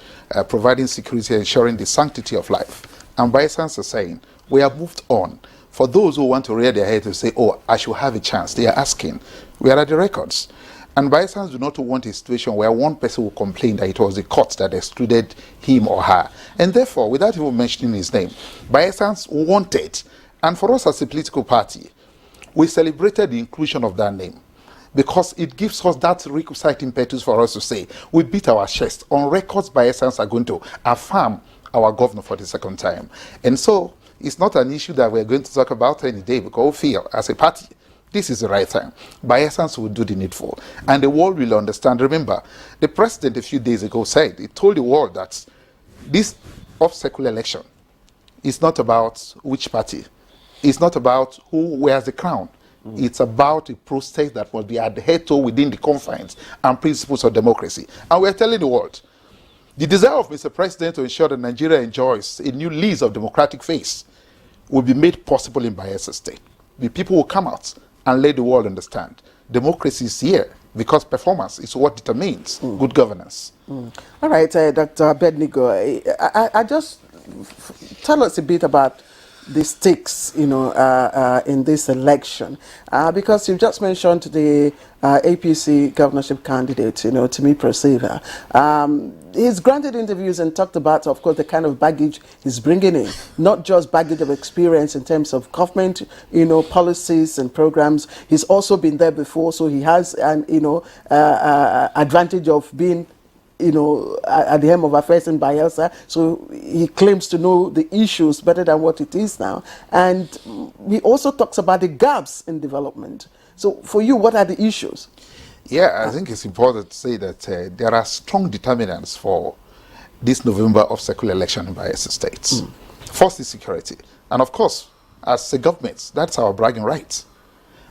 providing security, ensuring the sanctity of life. And Bayelsans are saying, we have moved on. For those who want to rear their head to say, oh, I should have a chance, they are asking. We are at the records. And Bayelsans do not want a situation where one person will complain that it was the court that excluded him or her. And therefore, without even mentioning his name, Bayelsans wanted. And for us as a political party, we celebrated the inclusion of that name. because it gives us that requisite impetus for us to say, we beat our chest. On records, Bayelsans are going to affirm our governor for the second time. And so, it's not an issue that we're going to talk about any day, because we feel, as a party, this is the right time. Bayelsans will do the needful. And the world will understand. Remember, the president a few days ago said, he told the world that this off-cycle election is not about which party. It's not about who wears the crown. It's about a process that must be adhered to within the confines and principles of democracy. And we're telling the world, the desire of Mr. President to ensure that Nigeria enjoys a new lease of democratic face will be made possible in Bayelsa State. The people will come out and let the world understand democracy is here, because performance is what determines good governance. All right, Dr. Abednego, I just tell us a bit about the stakes, in this election, because you've just mentioned the APC governorship candidate, Timi Perceiver. He's granted interviews and talked about, of course, the kind of baggage he's bringing in, not just baggage of experience in terms of government, policies and programs. He's also been there before, so he has an, advantage of being at the helm of affairs in Bayelsa, so he claims to know the issues better than what it is now. And he also talks about the gaps in development. So for you, what are the issues? Yeah, I think it's important to say that there are strong determinants for this November off-cycle election in Bayelsa State. First is security. And of course, as a government, that's our bragging right.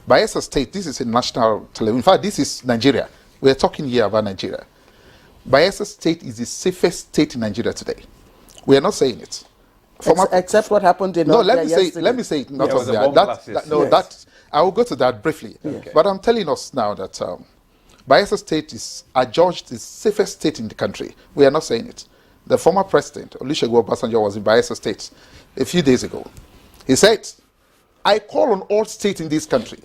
Bayelsa State, this is a national television. In fact, this is Nigeria. We're talking here about Nigeria. Bayelsa State is the safest state in Nigeria today. We are not saying it. Except what happened in let me say it. Not only that. I will go to that briefly. Okay. But I'm telling us now that Bayelsa State is adjudged the safest state in the country. We are not saying it. The former president, Olusegun Obasanjo, was in Bayelsa State a few days ago. He said, I call on all states in this country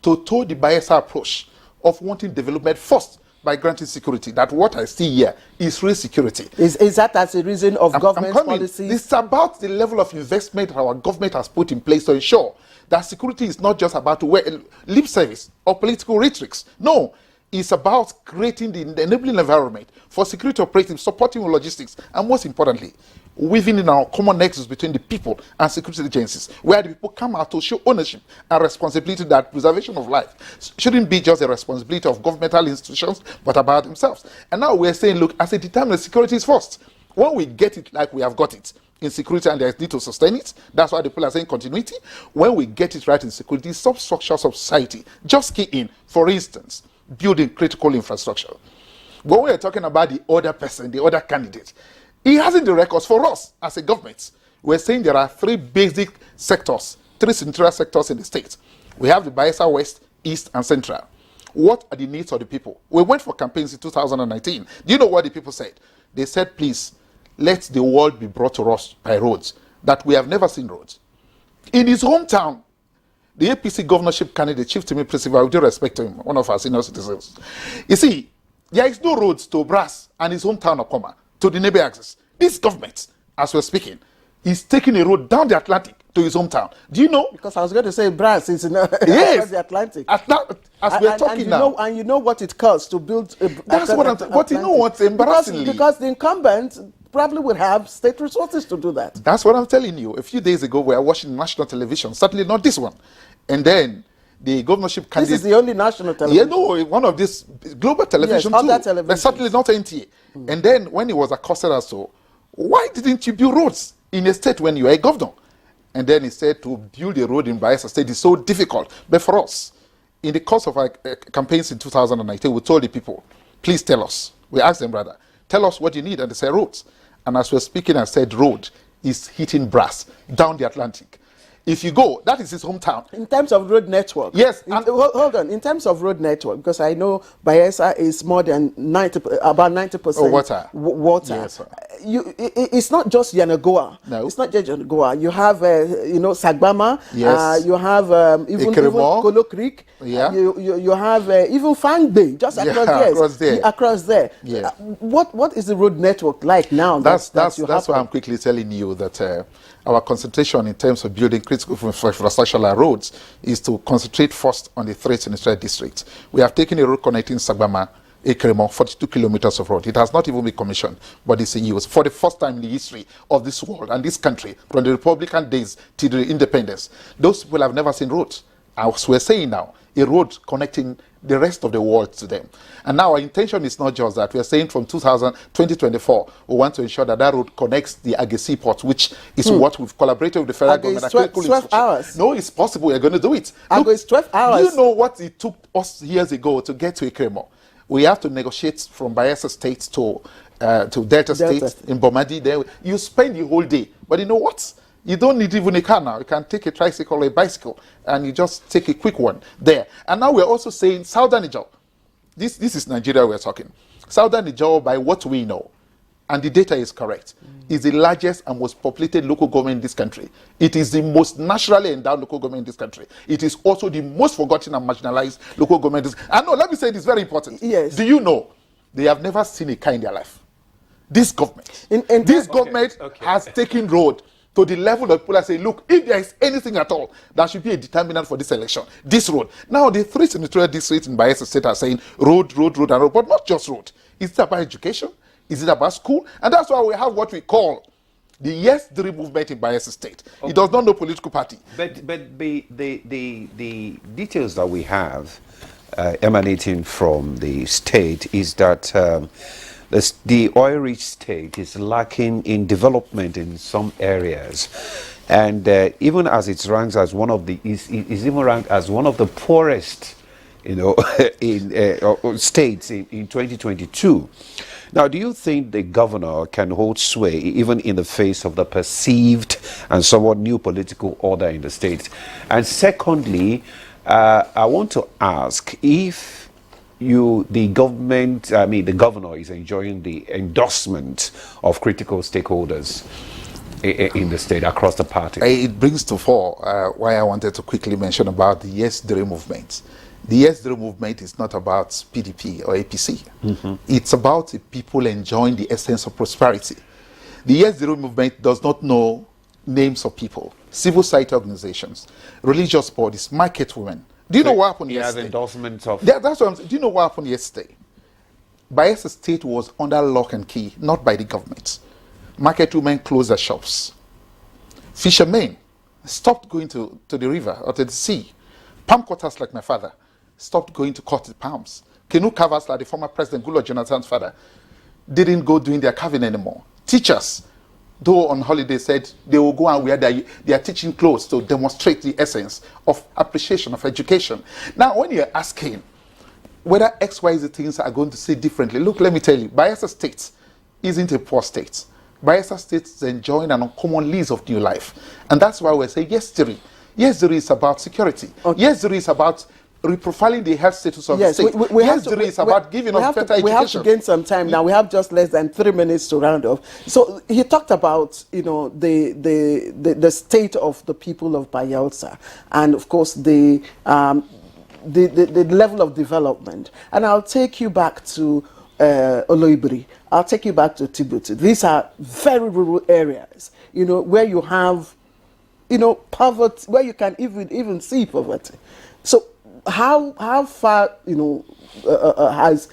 to toe the Bayelsa approach of wanting development first, by granting security, that what I see here is real security. Is that as a reason of government policies? It's about the level of investment our government has put in place to ensure that security is not just about lip service or political rhetorics. No, it's about creating the enabling environment for security operatives, supporting logistics, and most importantly, weaving in our common nexus between the people and security agencies, where the people come out to show ownership and responsibility that preservation of life shouldn't be just a responsibility of governmental institutions, but about themselves. And now we're saying, look, as a determinant, security is first. When we get it like we have got it in security and there's need to sustain it, that's why the people are saying continuity. When we get it right in security, substructures of society just key in. For instance, building critical infrastructure. When we're talking about the other person, the other candidate, he hasn't the records for us as a government. We're saying there are three basic sectors, three central sectors in the state. We have the Bayelsa West, East, and Central. What are the needs of the people? We went for campaigns in 2019. Do you know what the people said? They said, please, let the world be brought to us by roads, that we have never seen roads. In his hometown, the APC governorship candidate, Chief Timi Perceiver, with due respect to him, one of our senior citizens, you see, there is no roads to Brass and his hometown of Koma, to the neighbor axis. This government, as we're speaking, is taking a road down the Atlantic to his hometown. Do you know? Because I was going to say Brass is across the Atlantic. As we're talking now. And you know what it costs to build that's what I'm saying. But you know what's embarrassingly? Because the incumbent probably would have state resources to do that. That's what I'm telling you. A few days ago, we were watching national television. Certainly not this one. And then the governorship candidate... This is the only national television. Yeah, no, one of these global television too. But certainly not NTA. And then when he was accosted as to, why didn't you build roads in a state when you are a governor? And then he said to build a road in Bayelsa State is so difficult. But for us, in the course of our campaigns in 2019, we told the people, please tell us. We asked them rather, tell us what you need. And they said roads. And as we're speaking, I said road is hitting Brass down the Atlantic. If you go, that is his hometown. In terms of road network. Yes. Hold on. In terms of road network, because I know Bayelsa is more than about 90% water. Water. Yes, sir. it's not just Yanagoa. No. It's not just Yanagoa. You have, Sagbama. Yes. You have even Kolo Creek. Yeah. You have even Fangbe, just across there. Yeah. What is the road network like now? That's why I'm quickly telling you that our concentration in terms of building critical infrastructure like roads is to concentrate first on the 3rd Senatorial District. We have taken a road connecting Sagbama, Ekremo, 42 kilometers of road. It has not even been commissioned, but it's in use for the first time in the history of this world and this country, from the Republican days to the independence. Those people have never seen roads. As we're saying now, a road connecting the rest of the world to them. And now our intention is not just that. We're saying from 2024, we want to ensure that road connects the Agesi port, which is what we've collaborated with the federal government. 12 hours. No, it's possible. We're going to do it. Look, it's 12 hours. Do you know what it took us years ago to get to Ekremo? We have to negotiate from Bayelsa State to Delta State in Bomadi. There, you spend the whole day. But you know what? You don't need even a car now. You can take a tricycle or a bicycle, and you just take a quick one there. And now we're also saying Southern Niger. This is Nigeria we're talking. Southern Niger, by what we know, and the data is correct, is the largest and most populated local government in this country. It is the most naturally endowed local government in this country. It is also the most forgotten and marginalized local government. And no, let me say this very important. Yes. Do you know they have never seen a car in their life? This government. This government has taken road to the level that people are saying, look, if there is anything at all that should be a determinant for this election, this road. Now, the 3 senatorial districts in Bayelsa State are saying road, and road, but not just road. Is it about education? Is it about school? And that's why we have what we call the Yes Dream movement in Bayelsa State. It does not know political party. But the details that we have emanating from the state is that the oil-rich state is lacking in development in some areas, and even as it ranks as one of the is even ranked as one of the poorest, in states in 2022. Now, do you think the governor can hold sway even in the face of the perceived and somewhat new political order in the state? And secondly, I want to ask if the governor is enjoying the endorsement of critical stakeholders in the state across the party. It brings to fore why I wanted to quickly mention about the Yes Dream movement. The Yes Dream movement is not about PDP or APC. It's about the people enjoying the essence of prosperity. The Yes Dream movement does not know names of people, civil society organizations, religious bodies, market women. Do you know what happened yesterday? Endorsements of... That's what I'm saying. Do you know what happened yesterday? Bayelsa State was under lock and key, not by the government. Market women closed their shops. Fishermen stopped going to the river or to the sea. Palm cutters like my father stopped going to cut the palms. Canoe carvers like the former President Goodluck Jonathan's father didn't go doing their carving anymore. Teachers, though on holiday, said they will go and wear their teaching clothes to demonstrate the essence of appreciation of education. Now, when you're asking whether XYZ things are going to say differently, look, let me tell you, Bayelsa State isn't a poor state. Bayelsa State is enjoying an uncommon lease of new life. And that's why we're saying yes, there is. Yes, there is about security. Okay. Yes, there is about reprofiling the health status of the state. It's about giving us better education. We have to gain some time now. We have just less than 3 minutes to round off. So he talked about, the state of the people of Bayelsa, and of course the level of development. And I'll take you back to Oloibiri. I'll take you back to Tibutu. These are very rural areas, where you have, poverty, where you can even see poverty. So how far has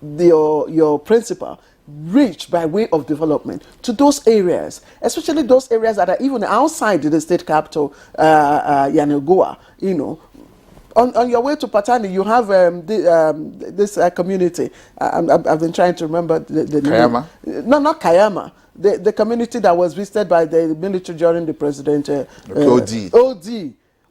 your principal reached by way of development to those areas, especially those areas that are even outside the state capital, Yanagoa? On your way to Patani, you have this community. I've been trying to remember the Kayama? name. No, not Kayama. The community that was visited by the military during the president.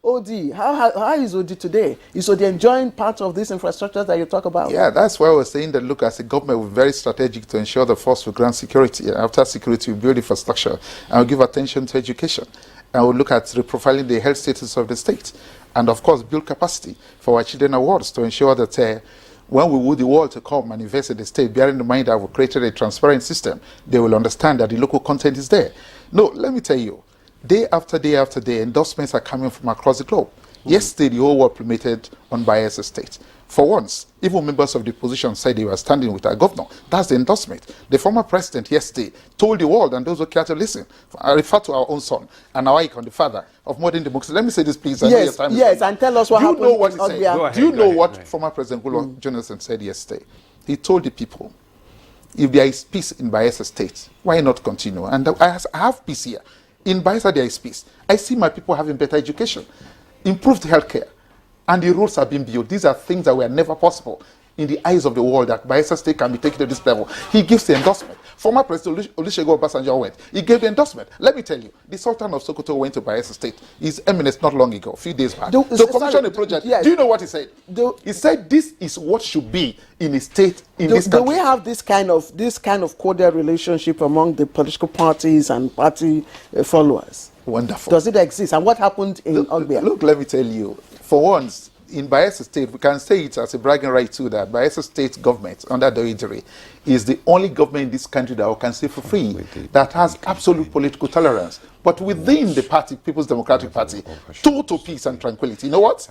OD. How is OD today? Is OD enjoying part of this infrastructure that you talk about? Yeah, that's why we're saying that, look, as a government, we're very strategic to ensure the first we grant security. And after security, we build infrastructure. And we give attention to education. And we look at reprofiling the health status of the state. And of course, build capacity for our children awards to ensure that When we want the world to come and invest in the state, bearing in mind that we created a transparent system, they will understand that the local content is there. No, let me tell you, day after day after day, endorsements are coming from across the globe. Yesterday, the whole world plummeted on Bayelsa State. For once, even members of the opposition said they were standing with our governor. That's the endorsement. The former president yesterday told the world, and those who care to listen, I refer to our own son, and our icon, the father of modern democracy. Let me say this, please. Yes, and tell us what happened. Do you know what he said? Do you know what former President Goodluck Jonathan said yesterday? He told the people, if there is peace in Bayelsa State, why not continue? And I have peace here. In Bayelsa, there is peace. I see my people having better education, improved healthcare, and the roads are being built. These are things that were never possible in the eyes of the world, that Bayelsa State can be taken to this level. He gives the endorsement. Former President Olusegun Obasanjo went. He gave the endorsement. Let me tell you, the Sultan of Sokoto went to Bayelsa State. His Eminence not long ago, a few days back, to commission a project. Yes. Do you know what he said? He said this is what should be in a state in this country. Do we have this kind of cordial relationship among the political parties and party followers? Wonderful. Does it exist? And what happened in Ogbia? Look, let me tell you. For once, in Bayelsa State, we can say it as a bragging right too, that Bayelsa State government under Doidiri is the only government in this country that we can say for free that has absolute political tolerance. But within the party, People's Democratic Party, total peace and tranquility. You know what?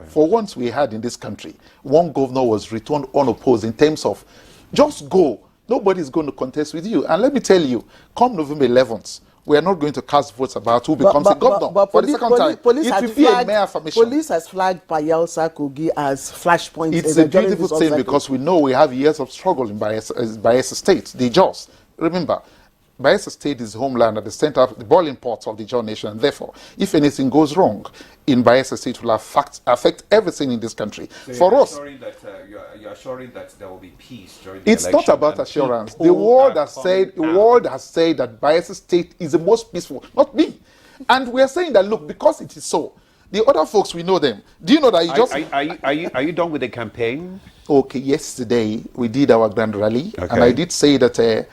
For once we had in this country, one governor was returned unopposed in terms of just go. Nobody's going to contest with you. And let me tell you, come November 11th, we are not going to cast votes about who becomes a governor for the second time. It will be a mere affirmation. Police has flagged Bayelsa Kogi as flashpoints. It's a beautiful thing because we know we have years of struggle in Bayelsa State, the Jaws. Remember, Bayelsa State is homeland at the center of the boiling pot of the Jaw nation, and therefore, if anything goes wrong in Bayelsa State, it will affect everything in this country. So for us, you're assuring that there will be peace during the election. It's not about assurance. The world has said that Bayelsa State is the most peaceful, not me. And we are saying that, look, because it is so, the other folks, we know them. Do you know that you just... Are you done with the campaign? Okay, yesterday we did our grand rally, and I did say that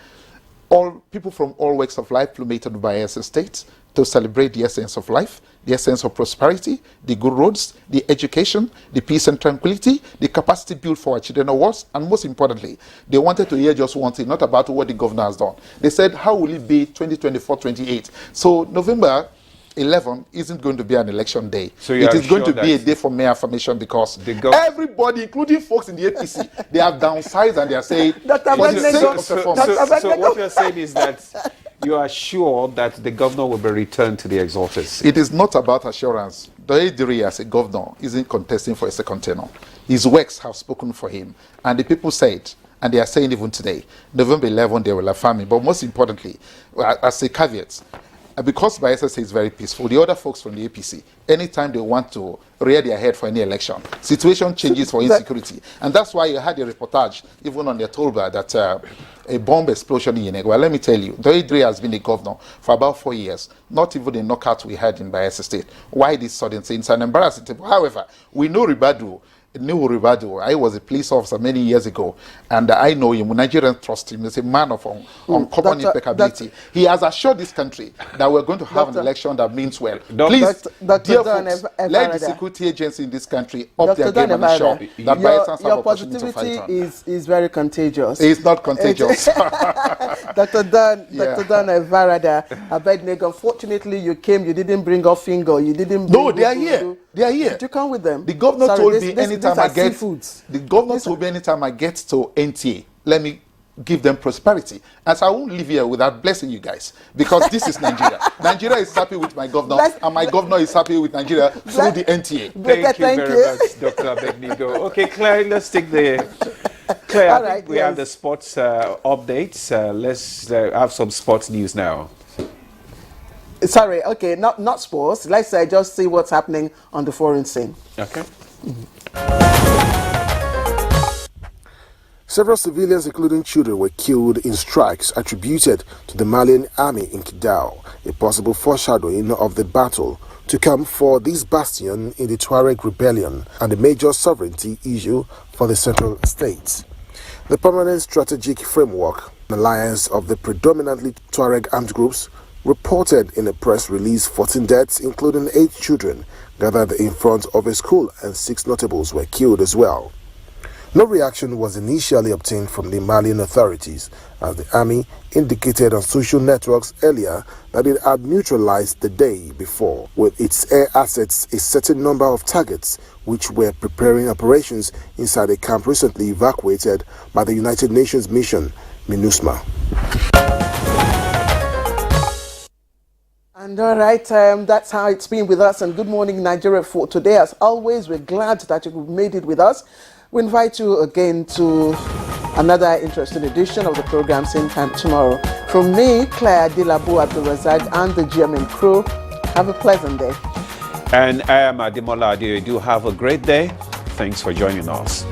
all people from all walks of life plummeted Bayelsa State to celebrate the essence of life, the essence of prosperity, the good roads, the education, the peace and tranquility, the capacity built for our children awards, and most importantly, they wanted to hear just one thing, not about what the governor has done. They said, how will it be 2024-28? So November 11 isn't going to be an election day. So it is going to be a day for mere affirmation because everybody, including folks in the APC, they have downsized and they are saying, so what you're saying is that you are sure that the governor will be returned to the exalted seat. It is not about assurance. Doidiri as a governor isn't contesting for a second tenure. His works have spoken for him. And the people said, and they are saying even today, November 11, they will affirm him. But most importantly, as a caveat, because Bayelsa is very peaceful, the other folks from the APC, anytime they want to rear their head for any election, situation changes for insecurity. And that's why you had a reportage, even on the tollbar, that a bomb explosion in Yeneg. Well, let me tell you, Doidiri has been a governor for about 4 years. Not even the knockout we had in Bayelsa State. Why this sudden thing? It's an embarrassing thing. However, we know Ribadu. I was a police officer many years ago, and I know him. Nigerians trust him. He's a man of uncommon impeccability. He has assured this country that we're going to have an election that means well. Please, dear folks, let the security agency in this country up their game and ensure that Bayelsans have opportunity to fight on. Is very contagious. It's not contagious. Dr. Dan Varada, Abednego, unfortunately you came, you didn't bring a finger, you didn't bring... No, they are here. They are here. Did you come with them? The governor told me anytime I get to NTA, let me give them prosperity. As I won't live here without blessing you guys, because this is Nigeria. Nigeria is happy with my governor, and my governor is happy with Nigeria through the NTA. Thank you very much, Dr. Abednego. Okay, Claire, let's take the... Claire, we have the sports updates. Let's have some sports news now. Sorry, okay, not sports. Let's just see what's happening on the foreign scene. Okay. Several civilians, including children, were killed in strikes attributed to the Malian army in Kidal, a possible foreshadowing of the battle to come for this bastion in the Tuareg rebellion and a major sovereignty issue for the central states. The Permanent Strategic Framework Alliance of the predominantly Tuareg armed groups reported in a press release 14 deaths, including 8 children, gathered in front of a school, and 6 notables were killed as well. No reaction was initially obtained from the Malian authorities, as the army indicated on social networks earlier that it had neutralized the day before with its air assets a certain number of targets which were preparing operations inside a camp recently evacuated by the United Nations mission, MINUSMA. And all right, that's how it's been with us. And good morning, Nigeria, for today. As always, we're glad that you've made it with us. We invite you again to another interesting edition of the program same time tomorrow. From me, Claire Dilabu Abdulrazak, and the GMM crew, have a pleasant day. And I am Ademola Adeoye. Do have a great day. Thanks for joining us.